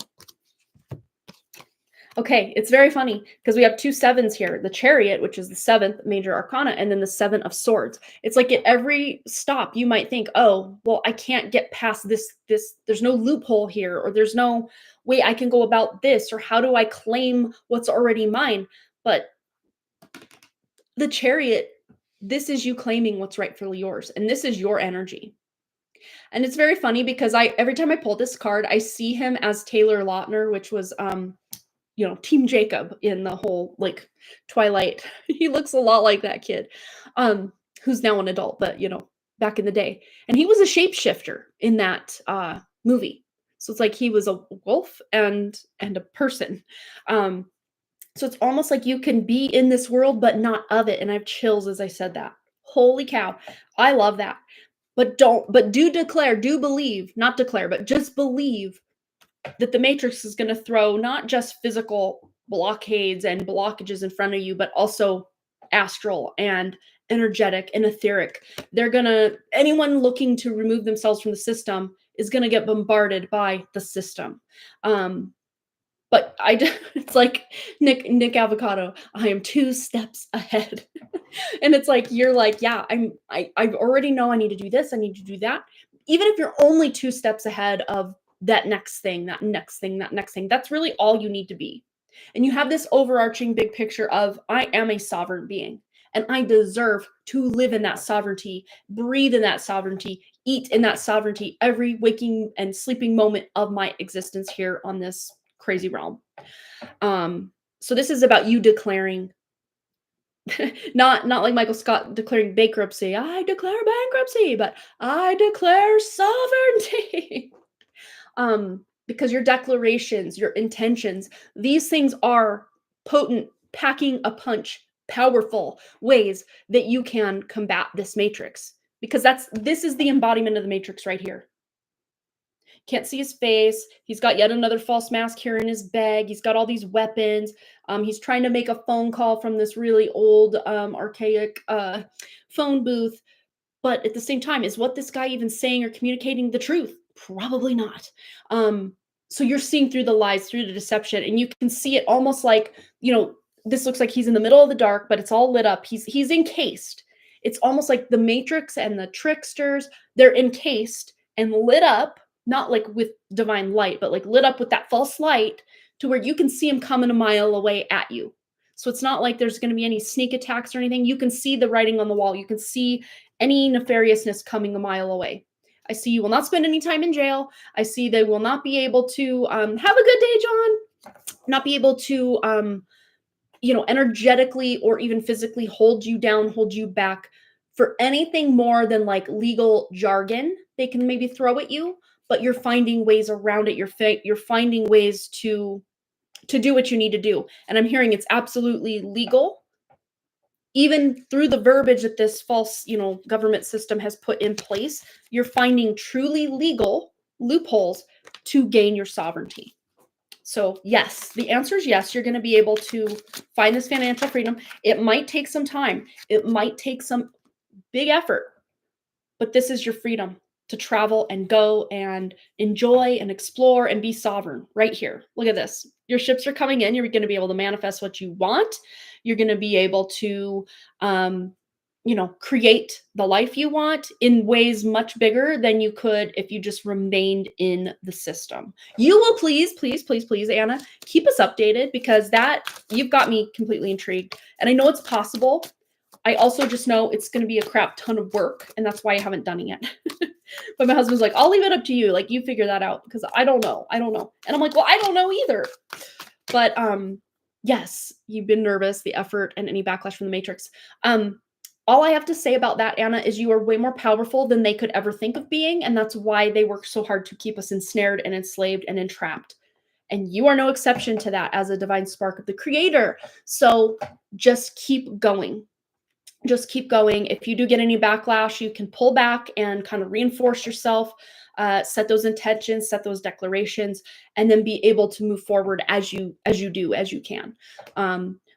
Okay, it's very funny because we have 2 sevens here. The Chariot, which is the 7th major arcana, and then the 7 of Swords. It's like at every stop, you might think, oh, well, I can't get past this. There's no loophole here, or there's no way I can go about this, or how do I claim what's already mine? But the Chariot, this is you claiming what's rightfully yours, and this is your energy. And it's very funny because every time I pull this card, I see him as Taylor Lautner, which was Team Jacob in the whole like Twilight. He looks a lot like that kid, who's now an adult, but back in the day. And he was a shapeshifter in that movie. So it's like he was a wolf and a person. So it's almost like you can be in this world, but not of it. And I have chills as I said that. Holy cow. I love that. But do declare, do believe, not declare, but just believe that the Matrix is going to throw not just physical blockades and blockages in front of you, but also astral and energetic and etheric. Anyone looking to remove themselves from the system is going to get bombarded by the system. But it's like Nick Avocado, I am 2 steps ahead. And it's like, you're like, yeah, I already know I need to do this. I need to do that. Even if you're only 2 steps ahead of that next thing, that's really all you need to be. And you have this overarching big picture of, I am a sovereign being and I deserve to live in that sovereignty, breathe in that sovereignty, eat in that sovereignty every waking and sleeping moment of my existence here on this crazy realm. So this is about you declaring, not like Michael Scott declaring bankruptcy. I declare bankruptcy, but I declare sovereignty. Because your declarations, your intentions, these things are potent, packing a punch, powerful ways that you can combat this matrix. Because this is the embodiment of the matrix right here. Can't see his face. He's got yet another false mask here in his bag. He's got all these weapons. He's trying to make a phone call from this really old, archaic phone booth. But at the same time, is what this guy even saying or communicating the truth? Probably not. So you're seeing through the lies, through the deception, and you can see it almost like, this looks like he's in the middle of the dark, but it's all lit up. He's encased. It's almost like the Matrix and the tricksters, they're encased and lit up, not like with divine light, but like lit up with that false light to where you can see him coming a mile away at you. So it's not like there's going to be any sneak attacks or anything. You can see the writing on the wall. You can see any nefariousness coming a mile away. I see you will not spend any time in jail. I see they will not be able to have a good day, John. Not be able to, energetically or even physically hold you down, hold you back for anything more than like legal jargon they can maybe throw at you. But you're finding ways around it. You're finding ways to do what you need to do. And I'm hearing it's absolutely legal. Even through the verbiage that this false, government system has put in place, you're finding truly legal loopholes to gain your sovereignty. So yes, the answer is yes. You're going to be able to find this financial freedom. It might take some time. It might take some big effort, but this is your freedom to travel and go and enjoy and explore and be sovereign right here. Look at this. Your ships are coming in. You're going to be able to manifest what you want. You're going to be able to, create the life you want in ways much bigger than you could if you just remained in the system. You will please, Anna, keep us updated because you've got me completely intrigued. And I know it's possible. I also just know it's going to be a crap ton of work, and that's why I haven't done it yet. But my husband's like, I'll leave it up to you. Like, you figure that out because I don't know. And I'm like, well, I don't know either. But yes, you've been nervous, the effort, and any backlash from the Matrix. All I have to say about that, Anna, is you are way more powerful than they could ever think of being, and that's why they work so hard to keep us ensnared and enslaved and entrapped. And you are no exception to that as a divine spark of the Creator. So just keep going. Just keep going. If you do get any backlash, you can pull back and kind of reinforce yourself, set those intentions, set those declarations, and then be able to move forward as you can.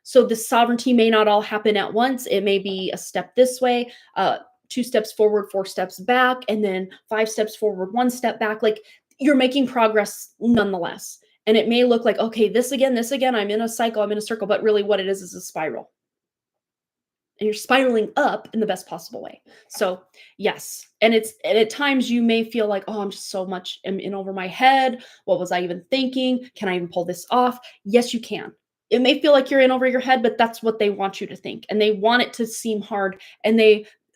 So the sovereignty may not all happen at once. It may be a step this way, 2 steps forward, 4 steps back, and then 5 steps forward, 1 step back. Like, you're making progress nonetheless. And it may look like, okay, this again, I'm in a cycle, I'm in a circle, but really what it is a spiral. And you're spiraling up in the best possible way. So, yes. And at times you may feel like, oh, I'm just so much I'm in over my head. What was I even thinking? Can I even pull this off? Yes, you can. It may feel like you're in over your head, but that's what they want you to think. And they want it to seem hard. And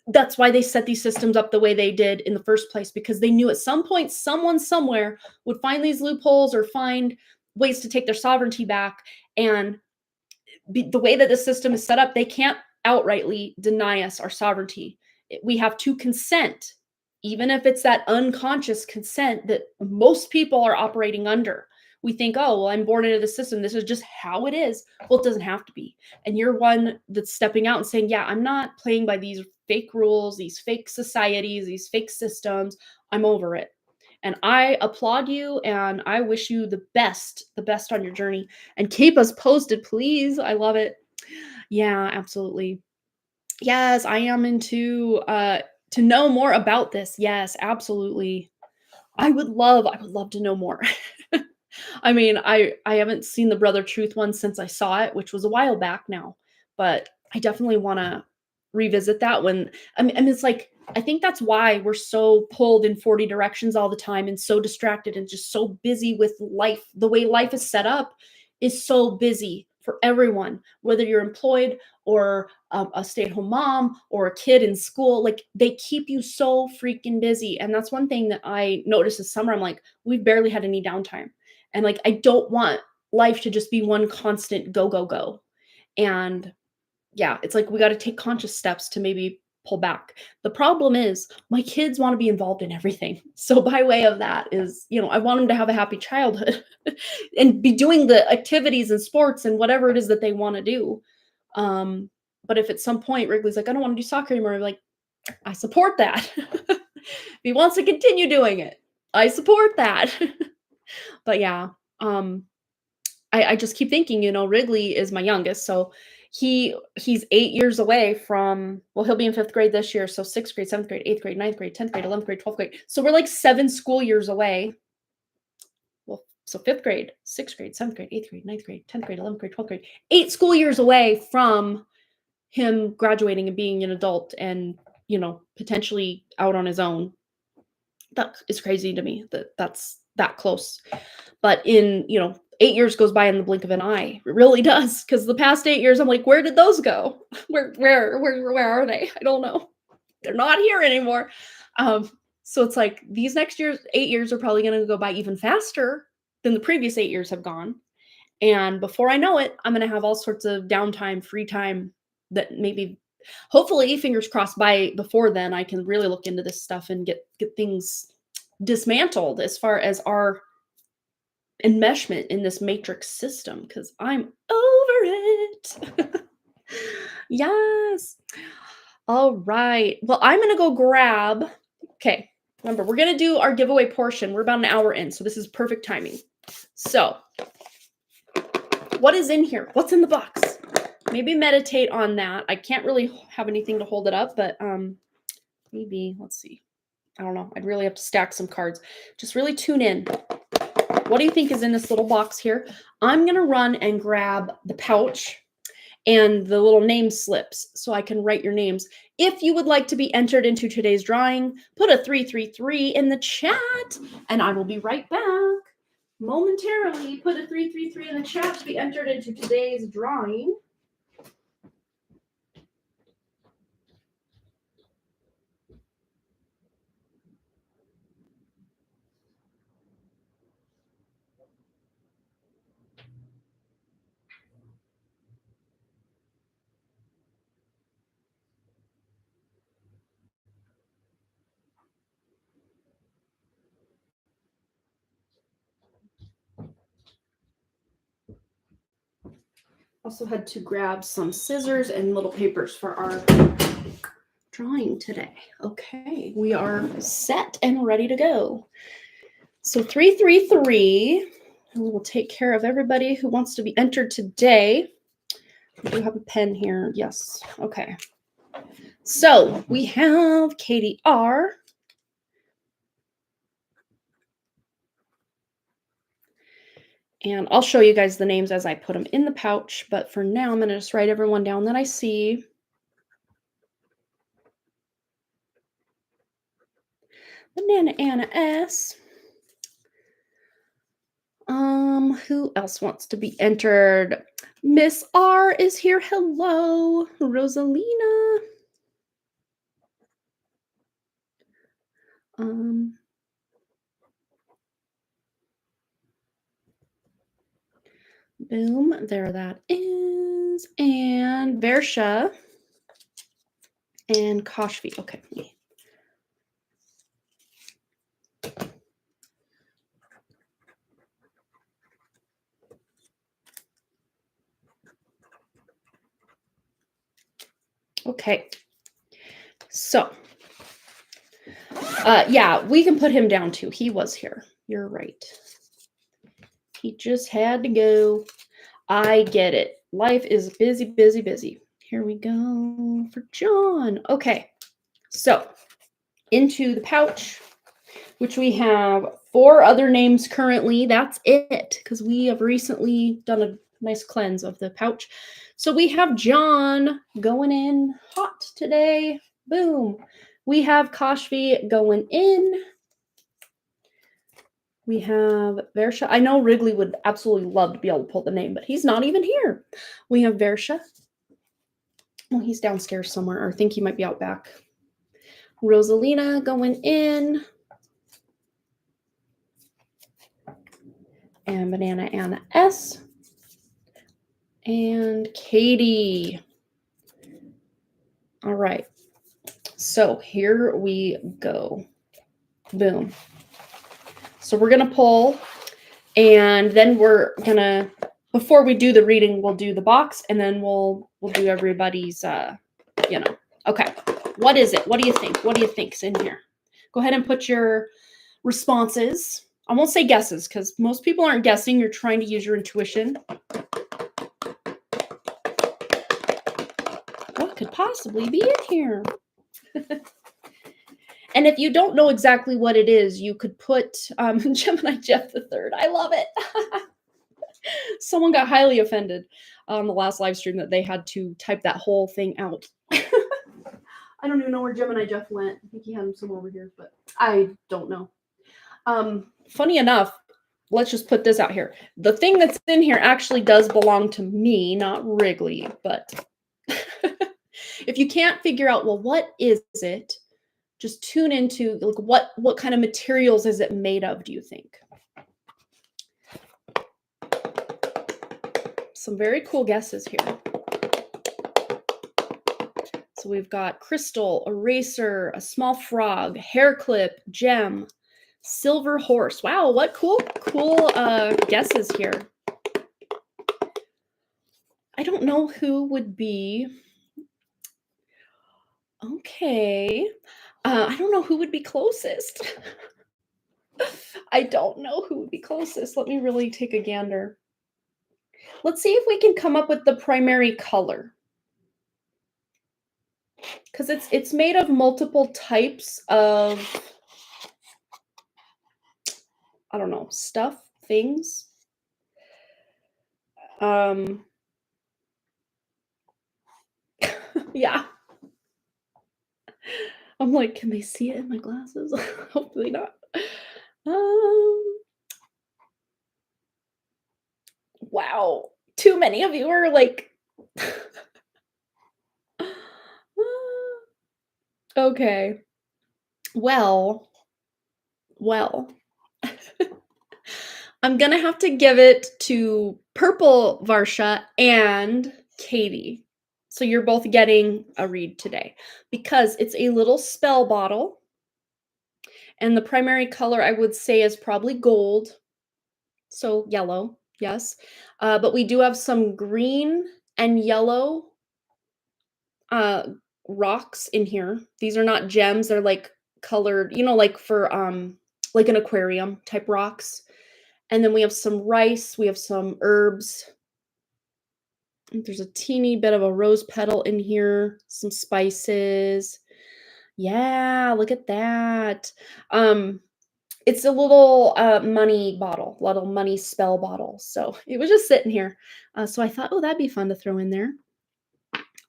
that's why they set these systems up the way they did in the first place, because they knew at some point someone somewhere would find these loopholes or find ways to take their sovereignty back. And the way that the system is set up, they can't outrightly deny us our sovereignty. We have to consent, even if it's that unconscious consent that most people are operating under. We think, oh, well, I'm born into the system. This is just how it is. Well, it doesn't have to be. And you're one that's stepping out and saying, yeah, I'm not playing by these fake rules, these fake societies, these fake systems. I'm over it. And I applaud you and I wish you the best on your journey. And keep us posted, please. I love it. Yeah, absolutely. Yes, I am into to know more about this. Yes, absolutely. I would love to know more. I mean, I haven't seen the Brother Truth one since I saw it, which was a while back now, but I definitely want to revisit that one. I mean, it's like I think that's why we're so pulled in 40 directions all the time and so distracted and just so busy with life. The way life is set up is so busy for everyone, whether you're employed or a stay-at-home mom or a kid in school. Like, they keep you so freaking busy. And that's one thing that I noticed this summer. I'm like, we've barely had any downtime. And like, I don't want life to just be one constant go, go, go. And yeah, it's like we got to take conscious steps to maybe pull back. The problem is my kids want to be involved in everything. So by way of that is, I want them to have a happy childhood and be doing the activities and sports and whatever it is that they want to do. But if at some point Wrigley's like, I don't want to do soccer anymore, I'm like, I support that. If he wants to continue doing it, I support that. But yeah, I just keep thinking, Wrigley is my youngest, so he's 8 years away from, well, he'll be in 5th grade this year, so 6th grade, 7th grade, 8th grade, 9th grade, 10th grade, 11th grade, 12th grade. So we're like 7 school years away. Well, so 5th grade, 6th grade, 7th grade, 8th grade, 9th grade, 10th grade, 11th grade, 12th grade. 8 school years away from him graduating and being an adult and, potentially out on his own. That is crazy to me that that's that close. But in, 8 years goes by in the blink of an eye. It really does. Because the past 8 years, I'm like, where did those go? Where are they? I don't know. They're not here anymore. So it's like these next 8 years are probably going to go by even faster than the previous 8 years have gone. And before I know it, I'm going to have all sorts of downtime, free time that maybe, hopefully, fingers crossed, before then, I can really look into this stuff and get things dismantled as far as our enmeshment in this matrix system, because I'm over it. Yes. All right. Well, I'm going to go grab. Okay. Remember, we're going to do our giveaway portion. We're about an hour in, so this is perfect timing. So, what is in here? What's in the box? Maybe meditate on that. I can't really have anything to hold it up, but maybe, let's see. I don't know. I'd really have to stack some cards. Just really tune in. What do you think is in this little box here? I'm going to run and grab the pouch and the little name slips so I can write your names. If you would like to be entered into today's drawing, put a 333 in the chat and I will be right back. Momentarily, put a 333 in the chat to be entered into today's drawing. Also had to grab some scissors and little papers for our drawing today. Okay, we are set and ready to go. So 333, and we will take care of everybody who wants to be entered today. I do have a pen here. Yes. Okay. So we have Katie R. And I'll show you guys the names as I put them in the pouch. But for now, I'm going to just write everyone down that I see. Banana Anna S. Who else wants to be entered? Miss R is here. Hello. Rosalina. Boom. There that is. And Versha. And Kashvi. Okay. Okay. So, yeah, we can put him down too. He was here. You're right. He just had to go. I get it. Life is busy, busy, busy. Here we go for John. Okay. So, into the pouch, which we have 4 other names currently. That's it, because we have recently done a nice cleanse of the pouch. So we have John going in hot today. Boom. We have Kashvi going in. We have Versha. I know Wrigley would absolutely love to be able to pull the name, but he's not even here. We have Versha. Well, he's downstairs somewhere, or I think he might be out back. Rosalina going in. And Banana Anna S. And Katie. All right. So here we go. Boom. So we're going to pull, and then we're going to, before we do the reading, we'll do the box, and then we'll do everybody's, Okay. What is it? What do you think? What do you think's in here? Go ahead and put your responses. I won't say guesses, because most people aren't guessing. You're trying to use your intuition. What could possibly be in here? And if you don't know exactly what it is, you could put Gemini Jeff the Third. I love it. Someone got highly offended on the last live stream that they had to type that whole thing out. I don't even know where Gemini Jeff went. I think he had him somewhere over here, but I don't know. Funny enough, let's just put this out here. The thing that's in here actually does belong to me, not Wrigley, but if you can't figure out, well, what is it? Just tune into, like, what kind of materials is it made of, do you think? Some very cool guesses here. So we've got crystal, eraser, a small frog, hair clip, gem, silver horse. Wow, what cool guesses here. I don't know who would be. Okay. I don't know who would be closest. I don't know who would be closest. Let me really take a gander. Let's see if we can come up with the primary color. Because it's made of multiple types of, I don't know, stuff, things. Yeah. I'm like, can they see it in my glasses? Hopefully not. Wow. Too many of you are like... Okay. Well. I'm going to have to give it to Purple Varsha and Katie. So you're both getting a read today because it's a little spell bottle. And the primary color I would say is probably gold. So yellow, yes. But we do have some green and yellow rocks in here. These are not gems. They're like colored, like for like an aquarium type rocks. And then we have some rice. We have some herbs. There's a teeny bit of a rose petal in here, some spices. Yeah, look at that. Um, it's a little money bottle, little money spell bottle. So it was just sitting here. So I thought, oh, that'd be fun to throw in there.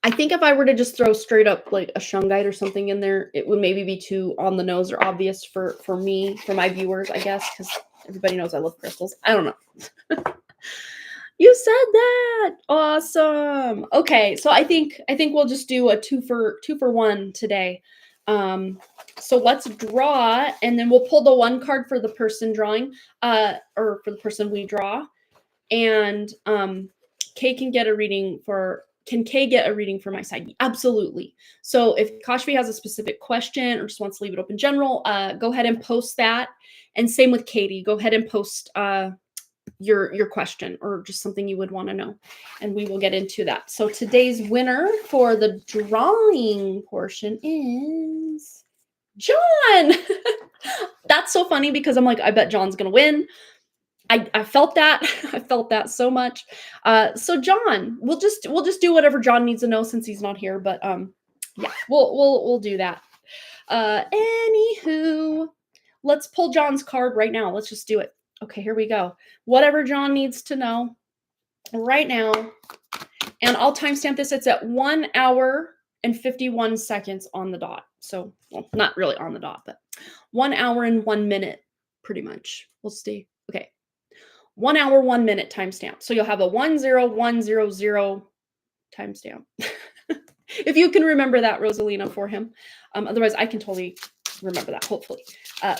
I think if I were to just throw straight up like a shungite or something in there, it would maybe be too on the nose or obvious for me, for my viewers, I guess, because everybody knows I love crystals. I don't know. You said that. Awesome. Okay, so I think we'll just do a two for one today. So let's draw, and then we'll pull the one card for the person drawing, or for the person we draw, and Kay can get a reading for. Can Kay get a reading for my side? Absolutely. So if Kashvi has a specific question or just wants to leave it open general, go ahead and post that. And same with Katie. Go ahead and post your question or just something you would want to know, and we will get into that. So today's winner for the drawing portion is John. That's so funny because I'm like, I bet John's gonna win. I felt that. I felt that so much. So John, we'll just do whatever John needs to know since he's not here. But yeah, we'll do that. Anywho, let's pull John's card right now. Let's just do it. Okay, here we go. Whatever John needs to know right now, and I'll timestamp this. It's at 1 hour and 51 seconds on the dot. So, well, not really on the dot, but 1 hour and 1 minute, pretty much. We'll see. Okay. 1 hour, 1 minute timestamp. So you'll have a 10100 timestamp. If you can remember that, Rosalina, for him. Otherwise, I can totally remember that, hopefully.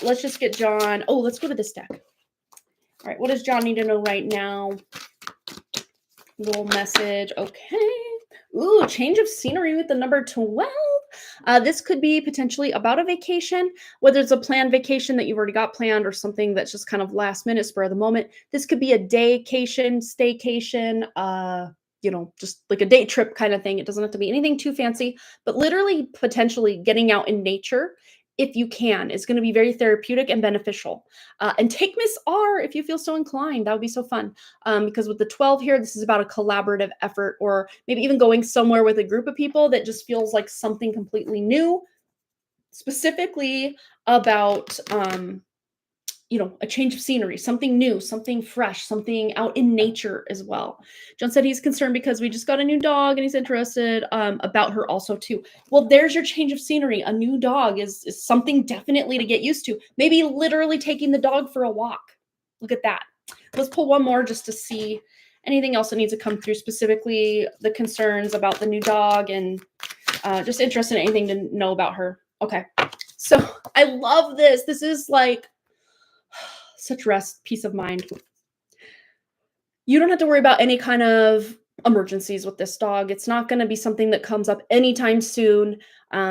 Let's just get John. Oh, let's go to this deck. All right, what does John need to know right now? Little message. Okay. Ooh, change of scenery with the number 12. This could be potentially about a vacation, whether it's a planned vacation that you've already got planned or something that's just kind of last minute, spur of the moment. This could be a daycation, staycation, just like a day trip kind of thing. It doesn't have to be anything too fancy, but literally potentially getting out in nature, if you can, is going to be very therapeutic and beneficial. And take Miss R if you feel so inclined. That would be so fun. Because with the 12 here, this is about a collaborative effort, or maybe even going somewhere with a group of people that just feels like something completely new, specifically about a change of scenery, something new, something fresh, something out in nature as well. John said he's concerned because we just got a new dog and he's interested about her also too. Well, there's your change of scenery. A new dog is something definitely to get used to. Maybe literally taking the dog for a walk. Look at that. Let's pull one more just to see anything else that needs to come through, specifically the concerns about the new dog and just interested in anything to know about her. Okay. So I love this. This is like such rest, peace of mind. You don't have to worry about any kind of emergencies with this dog. It's not going to be something that comes up anytime soon.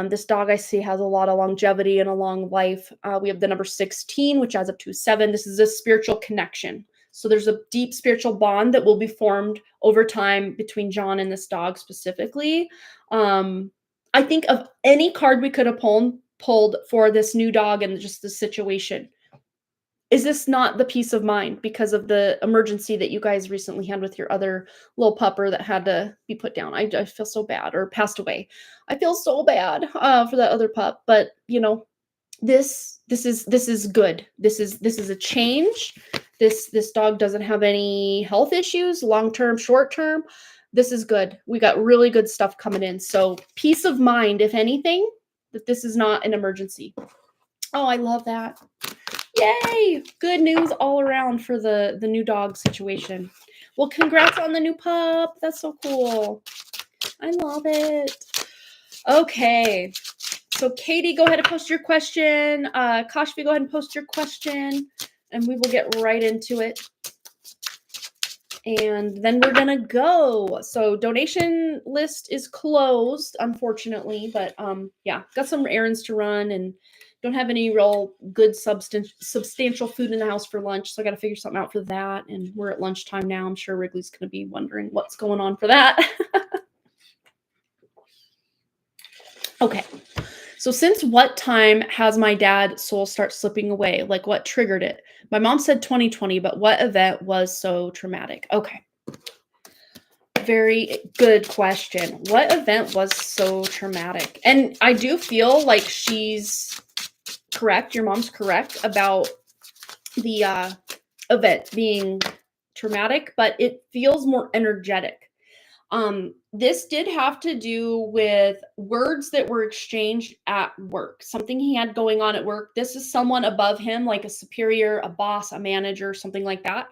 This dog I see has a lot of longevity and a long life. We have the number 16, which adds up to 7. This is a spiritual connection. So there's a deep spiritual bond that will be formed over time between John and this dog specifically. I think of any card we could have pulled for this new dog and just the situation. Is this not the peace of mind because of the emergency that you guys recently had with your other little pupper that had to be put down? I feel so bad, or passed away. I feel so bad for that other pup, but this is good. This is a change. This dog doesn't have any health issues, long term, short term. This is good. We got really good stuff coming in. So peace of mind, if anything, that this is not an emergency. Oh, I love that. Yay! Good news all around for the new dog situation. Well, congrats on the new pup. That's so cool. I love it. Okay. So Katie, go ahead and post your question. Kashvi, go ahead and post your question. And we will get right into it. And then we're going to go. So donation list is closed, unfortunately. But yeah, got some errands to run and don't have any real good substantial food in the house for lunch. So I got to figure something out for that. And we're at lunchtime now. I'm sure Wrigley's going to be wondering what's going on for that. Okay. So since what time has my dad's soul start slipping away? Like what triggered it? My mom said 2020, but what event was so traumatic? Okay. very good question. What event was so traumatic? And I do feel like she's correct. Your mom's correct about the event being traumatic, but it feels more energetic. This did have to do with words that were exchanged at work, something he had going on at work. This is someone above him, like a superior, a boss, a manager, something like that,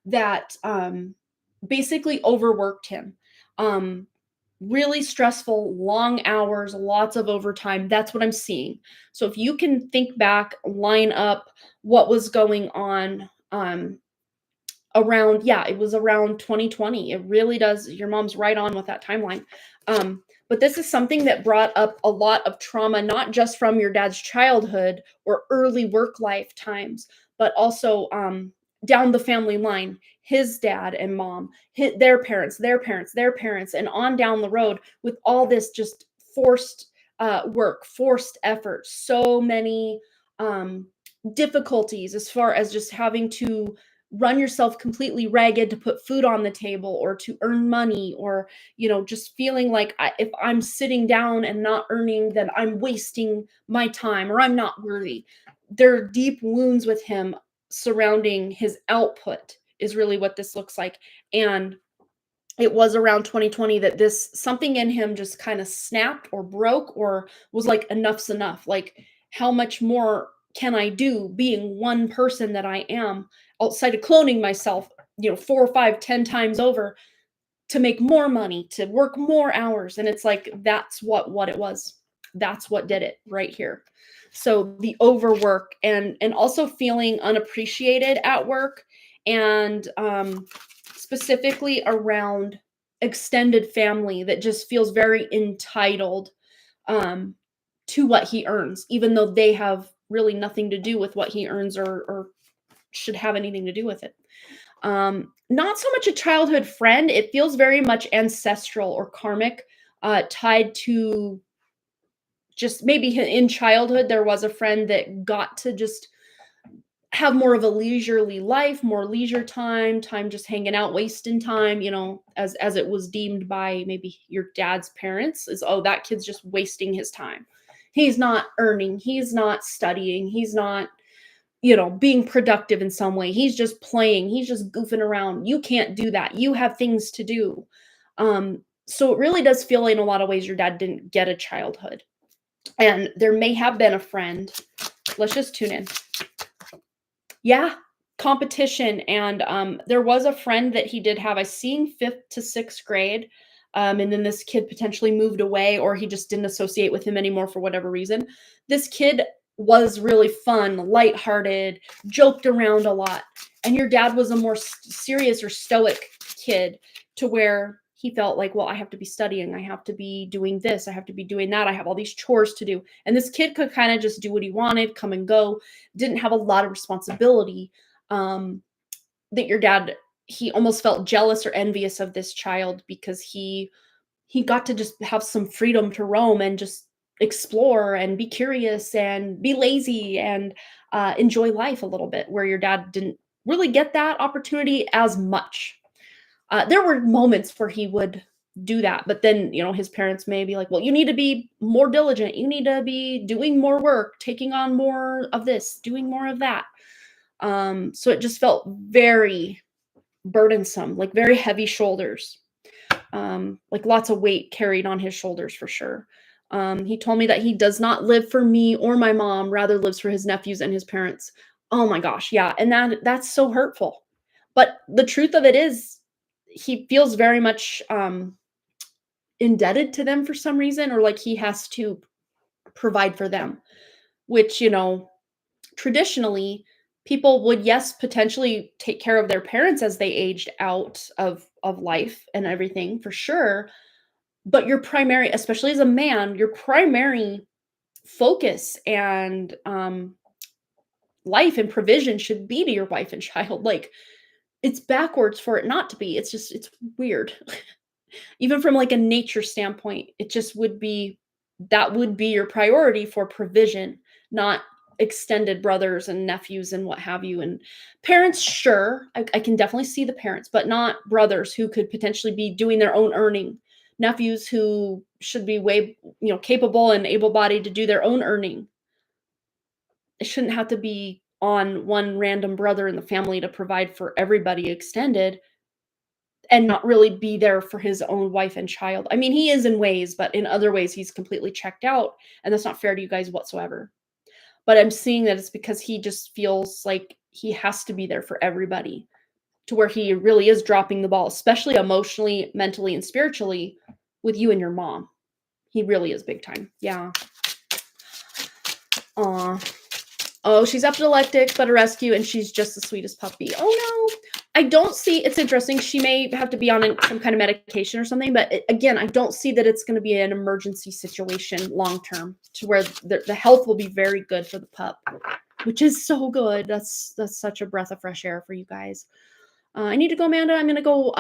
that basically overworked him. Um, Really stressful, long hours, lots of overtime. That's what I'm seeing. So if you can think back, line up what was going on around, yeah, it was around 2020. It really does. Your mom's right on with that timeline. But this is something that brought up a lot of trauma, not just from your dad's childhood or early work life times, but also down the family line, his dad and mom, their parents, their parents, their parents, and on down the road with all this just forced work, forced effort, so many difficulties as far as just having to run yourself completely ragged to put food on the table or to earn money, or just feeling like if I'm sitting down and not earning, then I'm wasting my time or I'm not worthy. There are deep wounds with him surrounding his output is really what this looks like. And it was around 2020 that this something in him just kind of snapped or broke or was like, enough's enough. Like, how much more can I do being one person that I am, outside of cloning myself, 4 or 5, 10 times over, to make more money, to work more hours? And it's like, that's what it was. That's what did it right here. So the overwork, and also feeling unappreciated at work, and specifically around extended family that just feels very entitled um, to what he earns, even though they have really nothing to do with what he earns, or should have anything to do with it. Not so much a childhood friend. It feels very much ancestral or karmic, tied to just maybe in childhood, there was a friend that got to just have more of a leisurely life, more leisure time just hanging out, wasting time, as it was deemed by maybe your dad's parents, is, oh, that kid's just wasting his time. He's not earning, he's not studying, he's not, being productive in some way. He's just playing, he's just goofing around. You can't do that. You have things to do. So it really does feel like in a lot of ways your dad didn't get a childhood. And there may have been a friend. Let's just tune in. Yeah, competition. And there was a friend that he did have, I seen 5th to 6th grade. And then this kid potentially moved away, or he just didn't associate with him anymore for whatever reason. This kid was really fun, lighthearted, joked around a lot. And your dad was a more serious or stoic kid, to where he felt like, well, I have to be studying, I have to be doing this, I have to be doing that, I have all these chores to do. And this kid could kind of just do what he wanted, come and go, didn't have a lot of responsibility. That your dad, he almost felt jealous or envious of this child, because he got to just have some freedom to roam and just explore and be curious and be lazy and enjoy life a little bit, where your dad didn't really get that opportunity as much. There were moments where he would do that, but then, his parents may be like, well, you need to be more diligent. You need to be doing more work, taking on more of this, doing more of that. So it just felt very burdensome, like very heavy shoulders, like lots of weight carried on his shoulders for sure. He told me that he does not live for me or my mom, rather lives for his nephews and his parents. Oh my gosh, yeah, and that's so hurtful. But the truth of it is, he feels very much indebted to them for some reason, or like he has to provide for them, which, traditionally people would, yes, potentially take care of their parents as they aged out of life and everything, for sure. But your primary, especially as a man, your primary focus and life and provision should be to your wife and child. Like, it's backwards for it not to be. It's weird. Even from like a nature standpoint, it just would be, that would be your priority for provision, not extended brothers and nephews and what have you. And parents, sure, I can definitely see the parents, but not brothers who could potentially be doing their own earning. Nephews who should be way, capable and able-bodied to do their own earning. It shouldn't have to be on one random brother in the family to provide for everybody extended and not really be there for his own wife and child. I mean, he is in ways, but in other ways, he's completely checked out, and that's not fair to you guys whatsoever. But I'm seeing that it's because he just feels like he has to be there for everybody, to where he really is dropping the ball, especially emotionally, mentally, and spiritually with you and your mom. He really is big time. Yeah. Aw. Oh, she's epileptic, but a rescue, and she's just the sweetest puppy. Oh, no. I don't see, it's interesting, she may have to be on some kind of medication or something, but again, I don't see that it's going to be an emergency situation long-term, to where the health will be very good for the pup, which is so good. That's such a breath of fresh air for you guys. I need to go, Amanda. I'm going to go,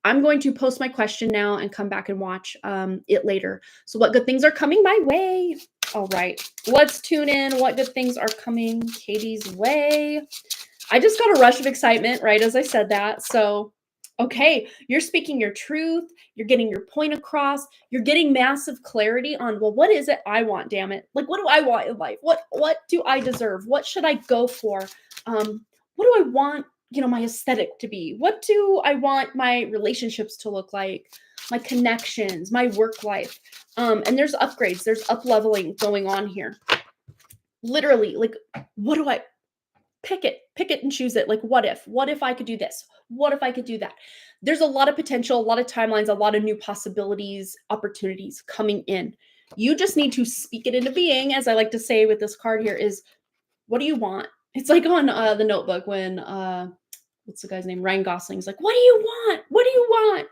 I'm going to post my question now and come back and watch it later. So what good things are coming my way? All right, let's tune in. What good things are coming Katie's way? I just got a rush of excitement right as I said that. So, okay, you're speaking your truth. You're getting your point across. You're getting massive clarity on, well, what is it I want, damn it? Like, what do I want in life? What do I deserve? What should I go for? What do I want, my aesthetic to be? What do I want my relationships to look like? My connections, my work life. And there's upgrades. There's up-leveling going on here. Literally, like, what do I... Pick it and choose it. Like, what if I could do this? What if I could do that? There's a lot of potential, a lot of timelines, a lot of new possibilities, opportunities coming in. You just need to speak it into being, as I like to say with this card here, is what do you want? It's like on The Notebook when, what's the guy's name? Ryan Gosling's like, what do you want? What do you want?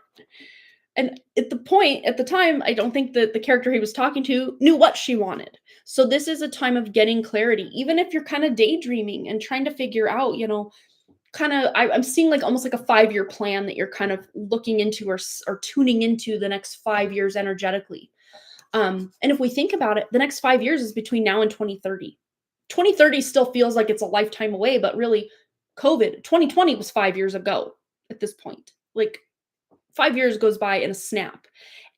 And at the time, I don't think that the character he was talking to knew what she wanted. So this is a time of getting clarity, even if you're kind of daydreaming and trying to figure out, I'm seeing like almost like a 5-year plan that you're kind of looking into or tuning into the next 5 years energetically. And if we think about it, the next 5 years is between now and 2030. 2030 still feels like it's a lifetime away, but really COVID, 2020 was 5 years ago at this point. Like, 5 years goes by in a snap.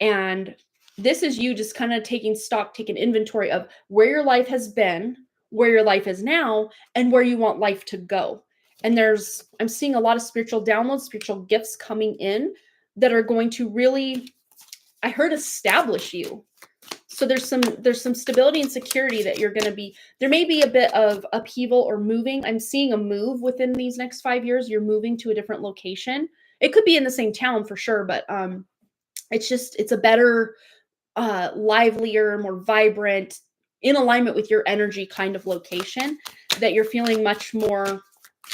And this is you just kind of taking stock, taking inventory of where your life has been, where your life is now, and where you want life to go. And I'm seeing a lot of spiritual downloads, spiritual gifts coming in that are going to really, I heard, establish you. So there's some stability and security that you're going to be, there may be a bit of upheaval or moving. I'm seeing a move within these next 5 years. You're moving to a different location. It could be in the same town for sure, but it's a better, livelier, more vibrant, in alignment with your energy kind of location that you're feeling much more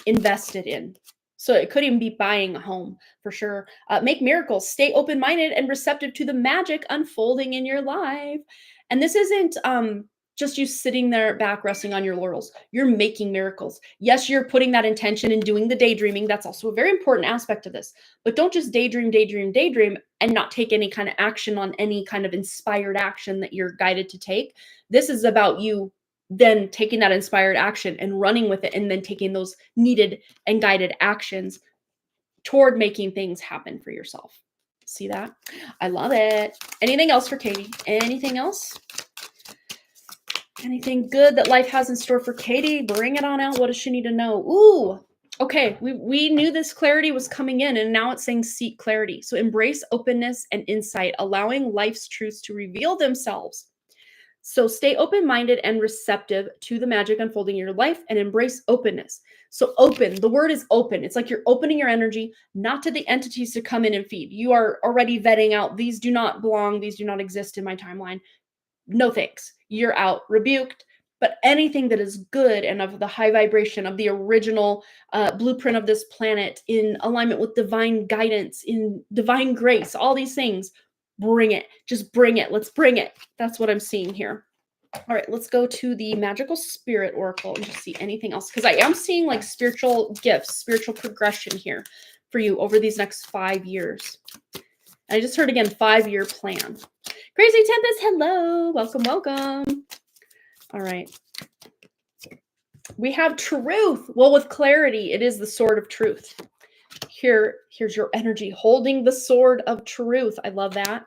invested in. So it could even be buying a home for sure. Make miracles, stay open-minded and receptive to the magic unfolding in your life. And this isn't just you sitting there back resting on your laurels. You're making miracles. Yes, you're putting that intention and doing the daydreaming. That's also a very important aspect of this. But don't just daydream and not take any kind of action on any kind of inspired action that you're guided to take. This is about you then taking that inspired action and running with it, and then taking those needed and guided actions toward making things happen for yourself. See that? I love it. Anything else for Katie? Anything else? Anything good that life has in store for Katie? Bring it on out. What does she need to know? Ooh, okay. We knew this clarity was coming in, and now it's saying seek clarity. So embrace openness and insight, allowing life's truths to reveal themselves. So stay open-minded and receptive to the magic unfolding in your life, and embrace openness. So open, the word is open. It's like you're opening your energy, not to the entities to come in and feed. You are already vetting out, these do not belong, these do not exist in my timeline. No thanks. You're out, rebuked. But anything that is good and of the high vibration of the original blueprint of this planet, in alignment with divine guidance, in divine grace, all these things, bring it. Just bring it. Let's bring it. That's what I'm seeing here. All right, let's go to the Magical Spirit Oracle and just see anything else, because I am seeing like spiritual gifts, spiritual progression here for you over these next 5 years. I just heard again, 5-year plan. Crazy Tempest, hello. Welcome, welcome. All right. We have truth. Well, with clarity, it is the sword of truth. Here's your energy holding the sword of truth. I love that.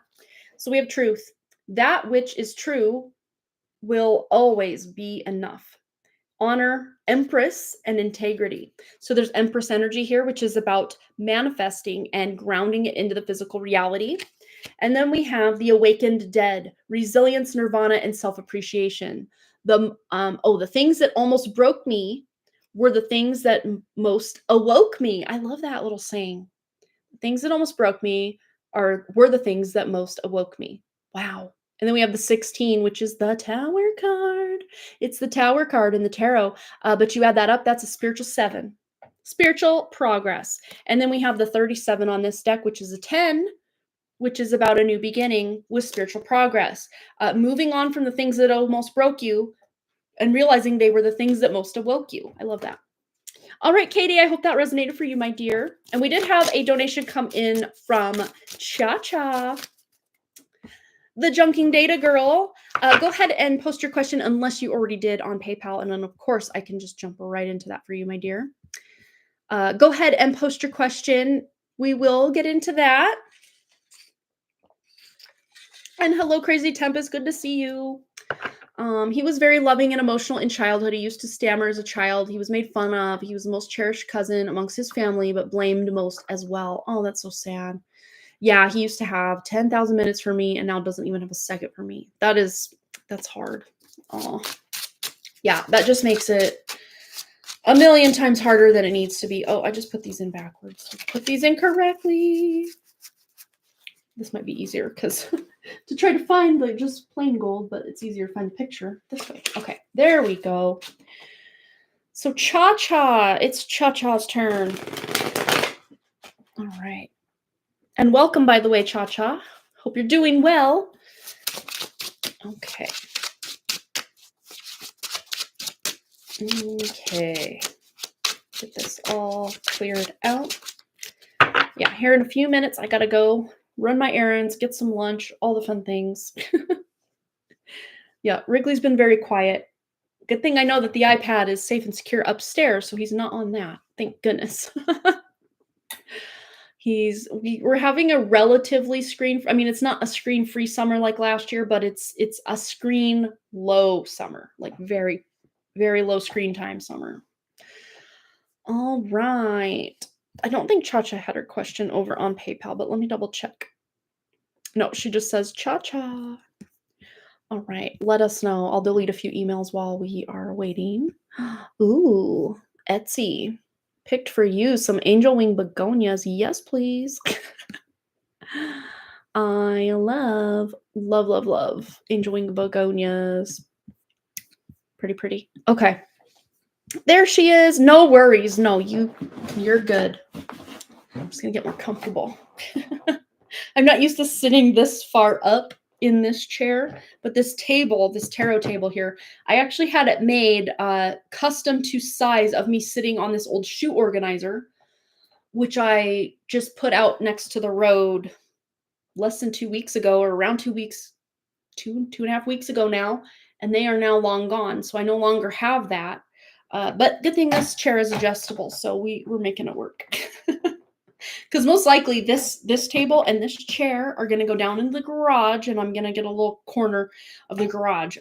So we have truth. That which is true will always be enough. Honor, Empress, and integrity. So there's Empress energy here, which is about manifesting and grounding it into the physical reality. And then we have the awakened dead, resilience, nirvana, and self-appreciation. The things that almost broke me were the things that most awoke me. I love that little saying. Things that almost broke me were the things that most awoke me. Wow. And then we have the 16, which is the Tower card. It's the Tower card in the tarot, but you add that up, that's a spiritual 7. Spiritual progress. And then we have the 37 on this deck, which is a 10, which is about a new beginning with spiritual progress. Moving on from the things that almost broke you and realizing they were the things that most awoke you. I love that. All right, Katie, I hope that resonated for you, my dear. And we did have a donation come in from Cha-Cha, the Junking Data Girl. Go ahead and post your question unless you already did on PayPal. And then, of course, I can just jump right into that for you, my dear. Go ahead and post your question. We will get into that. And hello, Crazy Tempest. Good to see you. He was very loving and emotional in childhood. He used to stammer as a child. He was made fun of. He was the most cherished cousin amongst his family, but blamed most as well. Oh, that's so sad. Yeah, he used to have 10,000 minutes for me and now doesn't even have a second for me. That's hard. Oh, yeah, that just makes it a million times harder than it needs to be. Oh, I just put these in backwards. Let's put these in correctly. This might be easier because to try to find the just plain gold, but it's easier to find the picture this way. Okay, there we go. So Cha-Cha, it's Cha-Cha's turn. All right. And welcome, by the way, Cha-Cha. Hope you're doing well. Okay. Okay. Get this all cleared out. Yeah, here in a few minutes, I gotta go run my errands, get some lunch, all the fun things. Yeah, Wrigley's been very quiet. Good thing I know that the iPad is safe and secure upstairs, so he's not on that. Thank goodness. We're having a relatively it's not a screen-free summer like last year, but it's a screen low summer, like very, very low screen time summer. All right. I don't think Cha-Cha had her question over on PayPal, but let me double check. No, she just says Cha-Cha. All right, let us know. I'll delete a few emails while we are waiting. Ooh, Etsy. Picked for you some angel wing begonias. Yes, please. I love angel wing begonias. Pretty. Okay. There she is. No worries. No, you're good. I'm just gonna get more comfortable. I'm not used to sitting this far up in this chair, but this tarot table here, I actually had it made custom to size of me sitting on this old shoe organizer, which I just put out next to the road less than 2 weeks ago, or around 2 weeks, two and a half weeks ago now, and they are now long gone. So I no longer have that. But good thing this chair is adjustable, so we're making it work. Because most likely this table and this chair are going to go down in the garage, and I'm going to get a little corner of the garage.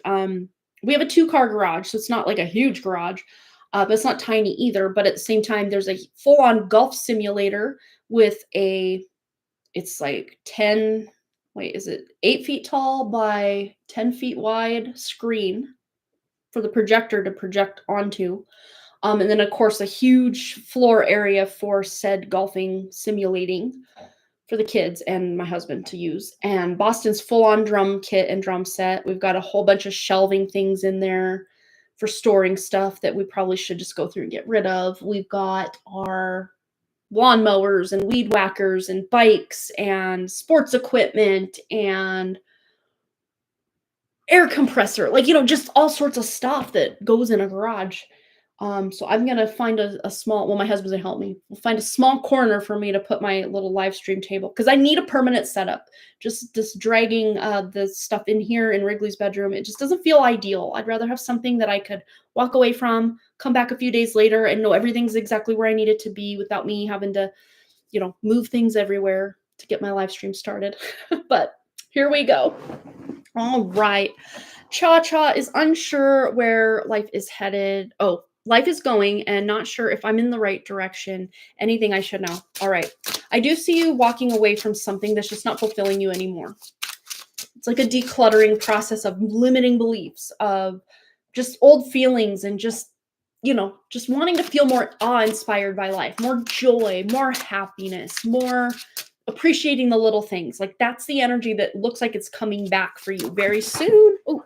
We have a 2-car garage, so it's not like a huge garage, but it's not tiny either. But at the same time, there's a full-on golf simulator with it's like 8 feet tall by 10 feet wide screen for the projector to project onto. And then, of course, a huge floor area for said golfing simulating for the kids and my husband to use. And Boston's full-on drum kit and drum set. We've got a whole bunch of shelving things in there for storing stuff that we probably should just go through and get rid of. We've got our lawnmowers and weed whackers and bikes and sports equipment and air compressor, just all sorts of stuff that goes in a garage. So I'm gonna find a small, well, my husband's gonna help me. We'll find a small corner for me to put my little live stream table because I need a permanent setup. Just dragging the stuff in here in Wrigley's bedroom, it just doesn't feel ideal. I'd rather have something that I could walk away from, come back a few days later, and know everything's exactly where I need it to be without me having to, move things everywhere to get my live stream started. But here we go. All right. Cha Cha is unsure where life is headed. Oh, life is going and not sure if I'm in the right direction. Anything I should know. All right. I do see you walking away from something that's just not fulfilling you anymore. It's like a decluttering process of limiting beliefs, of just old feelings, and just wanting to feel more awe-inspired by life, more joy, more happiness, more appreciating the little things. Like that's the energy that looks like it's coming back for you very soon. Oh,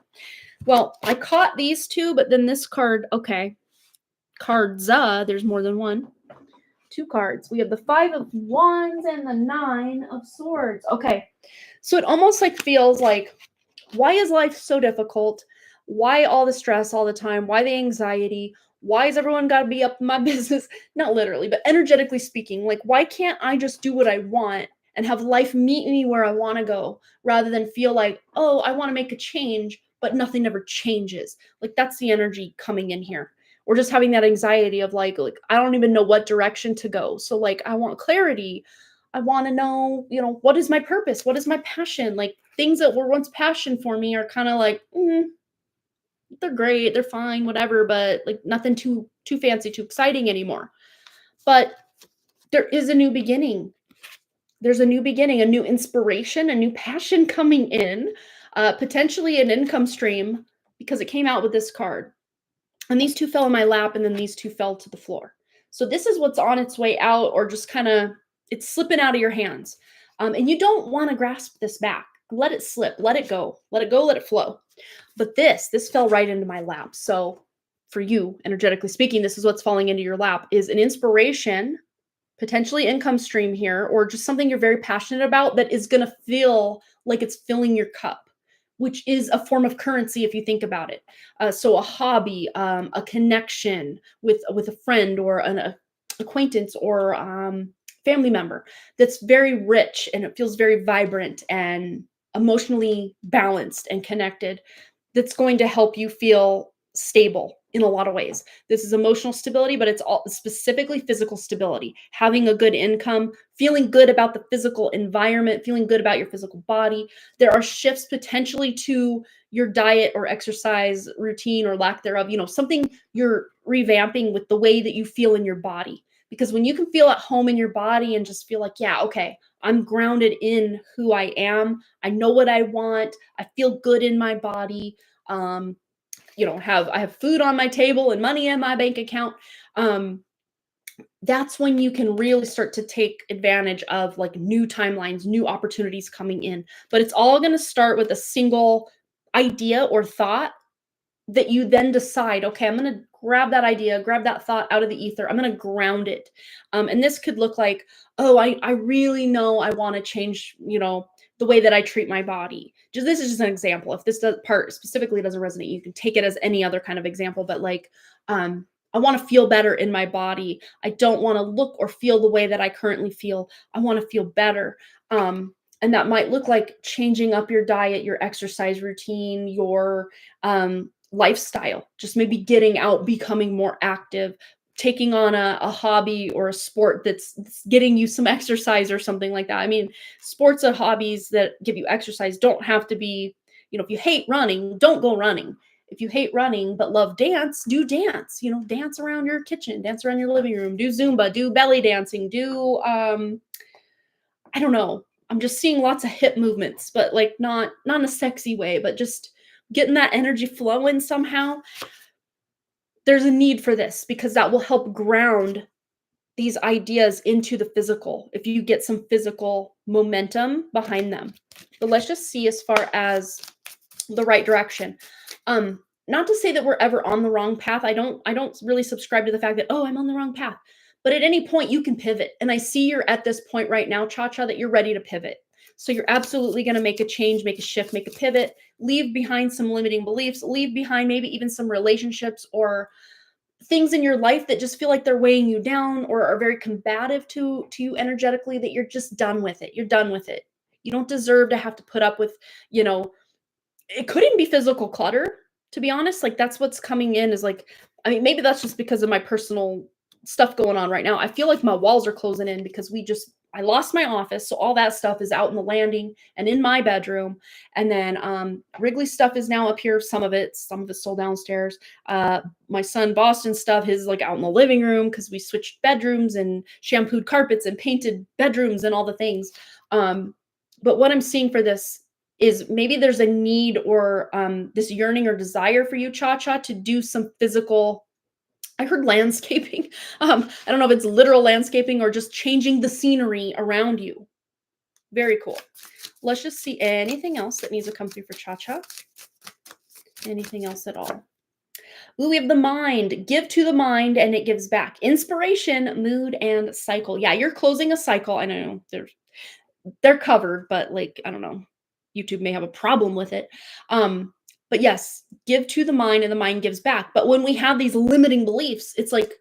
well, I caught these two, but then this card, okay. Cards, there's more than one. Two cards. We have the 5 of Wands and the 9 of Swords. Okay. So it almost like feels like, why is life so difficult? Why all the stress all the time? Why the anxiety? Why is everyone got to be up in my business? Not literally, but energetically speaking. Like, why can't I just do what I want and have life meet me where I want to go, rather than feel like, oh, I want to make a change, but nothing ever changes? Like, that's the energy coming in here. We're just having that anxiety of like I don't even know what direction to go. So like I want clarity. I want to know, what is my purpose? What is my passion? Like things that were once passion for me are kind of like, they're great, they're fine, whatever, but like nothing too fancy, too exciting anymore. But there is a new beginning. There's a new beginning, a new inspiration, a new passion coming in, potentially an income stream, because it came out with this card. And these two fell in my lap, and then these two fell to the floor. So this is what's on its way out, or just kind of, it's slipping out of your hands. And you don't want to grasp this back. Let it slip, let it go, let it go, let it flow. But this fell right into my lap. So for you, energetically speaking, this is what's falling into your lap, is an inspiration, potentially income stream here, or just something you're very passionate about that is going to feel like it's filling your cup, which is a form of currency if you think about it. So a hobby, a connection with a friend or an acquaintance or family member that's very rich, and it feels very vibrant and emotionally balanced and connected, that's going to help you feel stable in a lot of ways. This is emotional stability, but it's all specifically physical stability, having a good income, feeling good about the physical environment, feeling good about your physical body. There are shifts potentially to your diet or exercise routine or lack thereof, something you're revamping with the way that you feel in your body. Because when you can feel at home in your body and just feel like, yeah, okay, I'm grounded in who I am, I know what I want, I feel good in my body, I have food on my table and money in my bank account. That's when you can really start to take advantage of like new timelines, new opportunities coming in. But it's all going to start with a single idea or thought that you then decide, okay, I'm going to grab that idea, grab that thought out of the ether. I'm going to ground it. And this could look like, oh, I really know I want to change, the way that I treat my body. This is just an example. If this part specifically doesn't resonate, you can take it as any other kind of example. But like, I want to feel better in my body. I don't want to look or feel the way that I currently feel. I want to feel better. And that might look like changing up your diet, your exercise routine, your lifestyle, just maybe getting out, becoming more active, taking on a hobby or a sport that's getting you some exercise or something like that. I mean, sports and hobbies that give you exercise don't have to be, if you hate running, don't go running. If you hate running but love dance, do dance. Dance around your kitchen, dance around your living room, do Zumba, do belly dancing, do I don't know. I'm just seeing lots of hip movements, but like not in a sexy way, but just getting that energy flowing somehow. There's a need for this because that will help ground these ideas into the physical if you get some physical momentum behind them. But let's just see as far as the right direction. Not to say that we're ever on the wrong path. I don't really subscribe to the fact that, oh, I'm on the wrong path. But at any point you can pivot. And I see you're at this point right now, Cha-Cha, that you're ready to pivot. So you're absolutely going to make a change, make a shift, make a pivot, leave behind some limiting beliefs, leave behind maybe even some relationships or things in your life that just feel like they're weighing you down or are very combative to you energetically, that you're just done with it. You're done with it. You don't deserve to have to put up with, you know, it could even be physical clutter, to be honest. Like, that's what's coming in is like, I mean, maybe that's just because of my personal stuff going on right now. I feel like my walls are closing in because I lost my office. So all that stuff is out in the landing and in my bedroom. And then Wrigley stuff is now up here. Some of it's still downstairs. My son Boston stuff, his like out in the living room because we switched bedrooms and shampooed carpets and painted bedrooms and all the things. But what I'm seeing for this is maybe there's a need or this yearning or desire for you, Cha-Cha, to do some physical. I heard landscaping. I don't know if it's literal landscaping or just changing the scenery around you. Very cool. Let's just see anything else that needs to come through for Cha-Cha. Anything else at all? Ooh, we have the mind. Give to the mind and it gives back. Inspiration, mood, and cycle. Yeah, you're closing a cycle. I know they're covered, but like, I don't know. YouTube may have a problem with it. But yes, give to the mind and the mind gives back. But when we have these limiting beliefs, it's like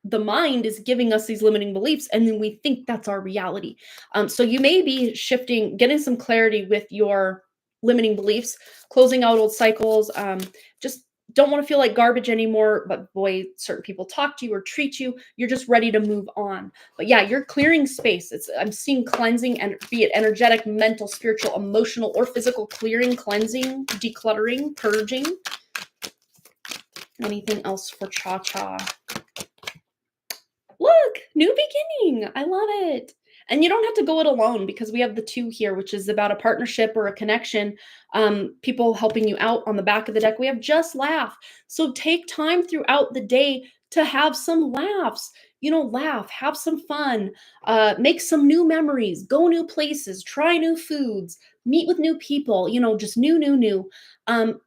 the mind is giving us these limiting beliefs and then we think that's our reality. So you may be shifting, getting some clarity with your limiting beliefs, closing out old cycles, just don't want to feel like garbage anymore, but boy, certain people talk to you or treat you, you're just ready to move on. But yeah, you're clearing space. I'm seeing cleansing, and be it energetic, mental, spiritual, emotional, or physical, clearing, cleansing, decluttering, purging. Anything else for Cha-Cha? Look, new beginning. I love it. And you don't have to go it alone because we have the 2 here, which is about a partnership or a connection. People helping you out on the back of the deck. We have just laugh. So take time throughout the day to have some laughs. You know, laugh, have some fun, make some new memories, go new places, try new foods, meet with new people, you know, just new.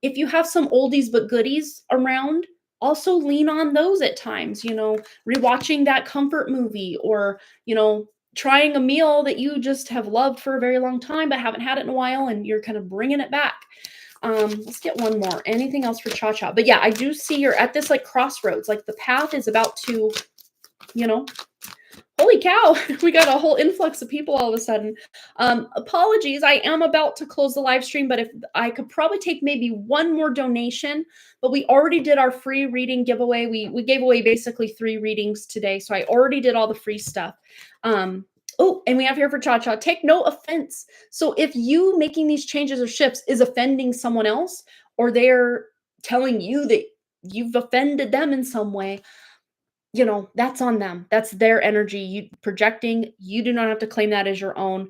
If you have some oldies but goodies around, also lean on those at times, you know, rewatching that comfort movie or, you know, trying a meal that you just have loved for a very long time but haven't had it in a while and you're kind of bringing it back. Let's get one more. Anything else for Cha-Cha? But yeah, I do see you're at this like crossroads, like the path is about to, you know, holy cow, we got a whole influx of people all of a sudden. Apologies, I am about to close the live stream, but if I could probably take maybe one more donation, but we already did our free reading giveaway. We gave away basically 3 readings today, so I already did all the free stuff. Oh, and we have here for Cha-Cha, take no offense. So if you making these changes or shifts is offending someone else, or they're telling you that you've offended them in some way, you know, that's on them. That's their energy. You projecting, you do not have to claim that as your own.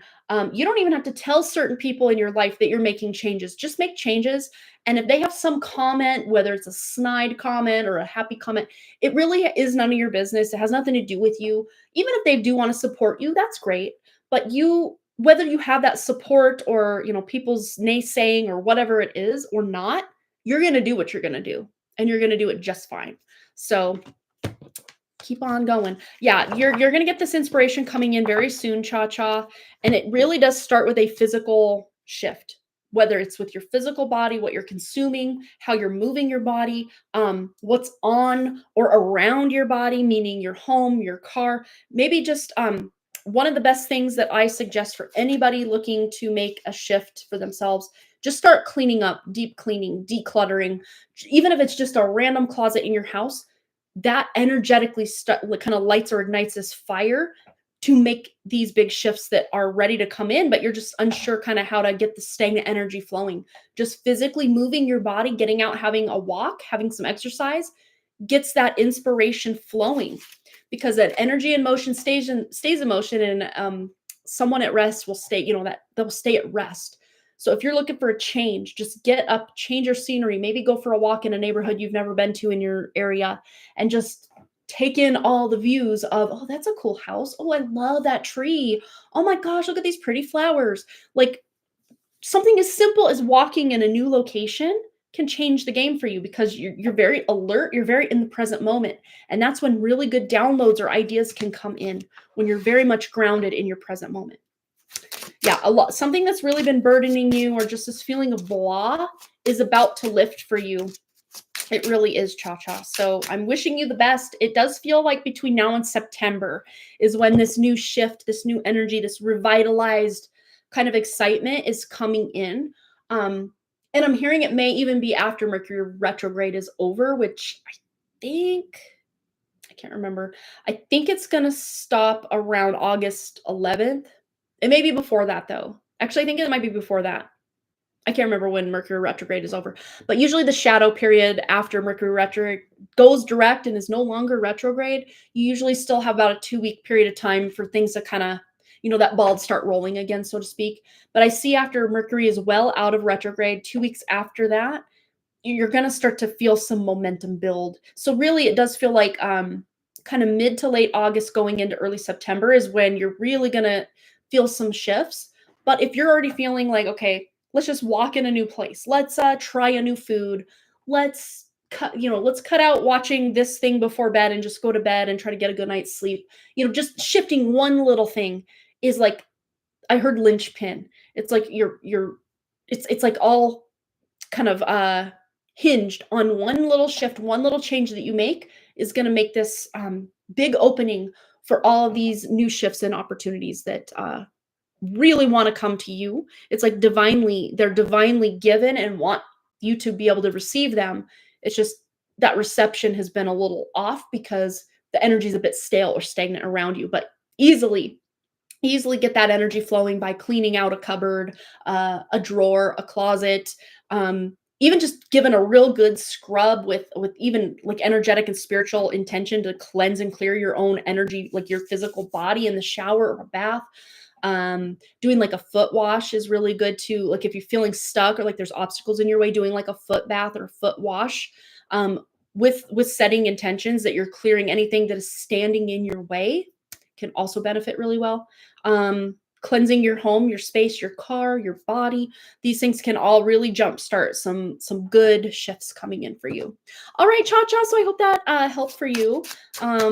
You don't even have to tell certain people in your life that you're making changes. Just make changes. And if they have some comment, whether it's a snide comment or a happy comment, it really is none of your business. It has nothing to do with you. Even if they do want to support you, that's great. But you, whether you have that support or, you know, people's naysaying or whatever it is or not, you're going to do what you're going to do. And you're going to do it just fine. So keep on going. Yeah, you're going to get this inspiration coming in very soon, Cha-Cha. And it really does start with a physical shift, whether it's with your physical body, what you're consuming, how you're moving your body, what's on or around your body, meaning your home, your car. Maybe just one of the best things that I suggest for anybody looking to make a shift for themselves, just start cleaning up, deep cleaning, decluttering. Even if it's just a random closet in your house, that energetically kind of lights or ignites this fire to make these big shifts that are ready to come in, but you're just unsure kind of how to get the stagnant energy flowing. Just physically moving your body, getting out, having a walk, having some exercise gets that inspiration flowing, because that energy in motion stays in motion, and someone at rest will stay, you know, that they'll stay at rest. So if you're looking for a change, just get up, change your scenery, maybe go for a walk in a neighborhood you've never been to in your area, and just take in all the views of, oh, that's a cool house. Oh, I love that tree. Oh my gosh, look at these pretty flowers. Like, something as simple as walking in a new location can change the game for you, because you're very alert, you're very in the present moment. And that's when really good downloads or ideas can come in, when you're very much grounded in your present moment. Yeah, something that's really been burdening you, or just this feeling of blah, is about to lift for you. It really is, Cha-Cha. So I'm wishing you the best. It does feel like between now and September is when this new shift, this new energy, this revitalized kind of excitement is coming in. And I'm hearing it may even be after Mercury retrograde is over, which think I can't remember. I think it's going to stop around August 11th. It may be before that, though. Actually, I think it might be before that. I can't remember when Mercury retrograde is over, but usually the shadow period after Mercury retrograde goes direct and is no longer retrograde. You usually still have about a 2-week period of time for things to kind of, that ball start rolling again, so to speak. But I see after Mercury is well out of retrograde, 2 weeks after that, you're going to start to feel some momentum build. So really it does feel like kind of mid to late August going into early September is when you're really going to feel some shifts. But if you're already feeling like, okay, let's just walk in a new place. Let's try a new food. Let's cut out watching this thing before bed and just go to bed and try to get a good night's sleep. Just shifting one little thing is like, I heard linchpin. It's like it's like all kind of hinged on one little shift, one little change that you make is going to make this big opening for all of these new shifts and opportunities that really want to come to you. It's like they're divinely given and want you to be able to receive them. It's just that reception has been a little off because the energy is a bit stale or stagnant around you, but easily get that energy flowing by cleaning out a cupboard, a drawer, a closet, even just given a real good scrub with even like energetic and spiritual intention to cleanse and clear your own energy, like your physical body in the shower or a bath. Doing like a foot wash is really good too. Like if you're feeling stuck or like there's obstacles in your way, doing like a foot bath or a foot wash, with setting intentions that you're clearing anything that is standing in your way can also benefit really well. Cleansing your home, your space, your car, your body. These things can all really jumpstart some good shifts coming in for you. All right, Cha-Cha. So I hope that helped for you.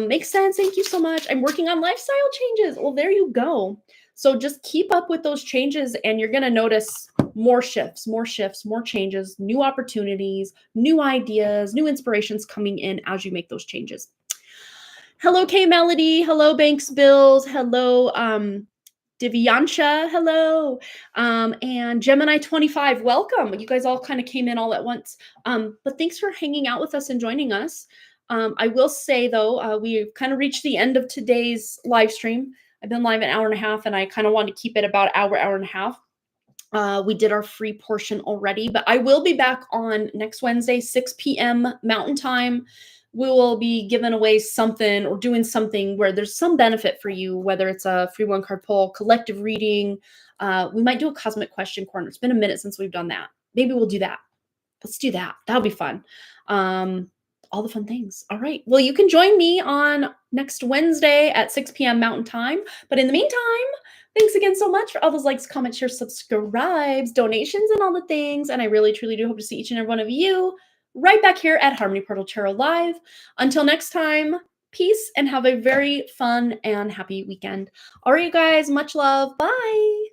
Makes sense. Thank you so much. I'm working on lifestyle changes. Well, there you go. So just keep up with those changes and you're going to notice more shifts, more changes, new opportunities, new ideas, new inspirations coming in as you make those changes. Hello, K Melody. Hello, Banks Bills. Hello, Divyansha. Hello. And Gemini 25. Welcome. You guys all kind of came in all at once. But thanks for hanging out with us and joining us. I will say, though, we've kind of reached the end of today's live stream. I've been live an hour and a half, and I kind of want to keep it about hour and a half. We did our free portion already, but I will be back on next Wednesday, 6 p.m. Mountain Time. We will be giving away something or doing something where there's some benefit for you, whether it's a free 1-card pull, collective reading. We might do a cosmic question corner. It's been a minute since we've done that. Maybe we'll do that. Let's do that. That'll be fun. All the fun things. All right. Well, you can join me on next Wednesday at 6 p.m. Mountain Time. But in the meantime, thanks again so much for all those likes, comments, shares, subscribes, donations, and all the things. And I really, truly do hope to see each and every one of you right back here at Harmony Portal Tarot Live. Until next time, peace and have a very fun and happy weekend. All right, you guys, much love. Bye.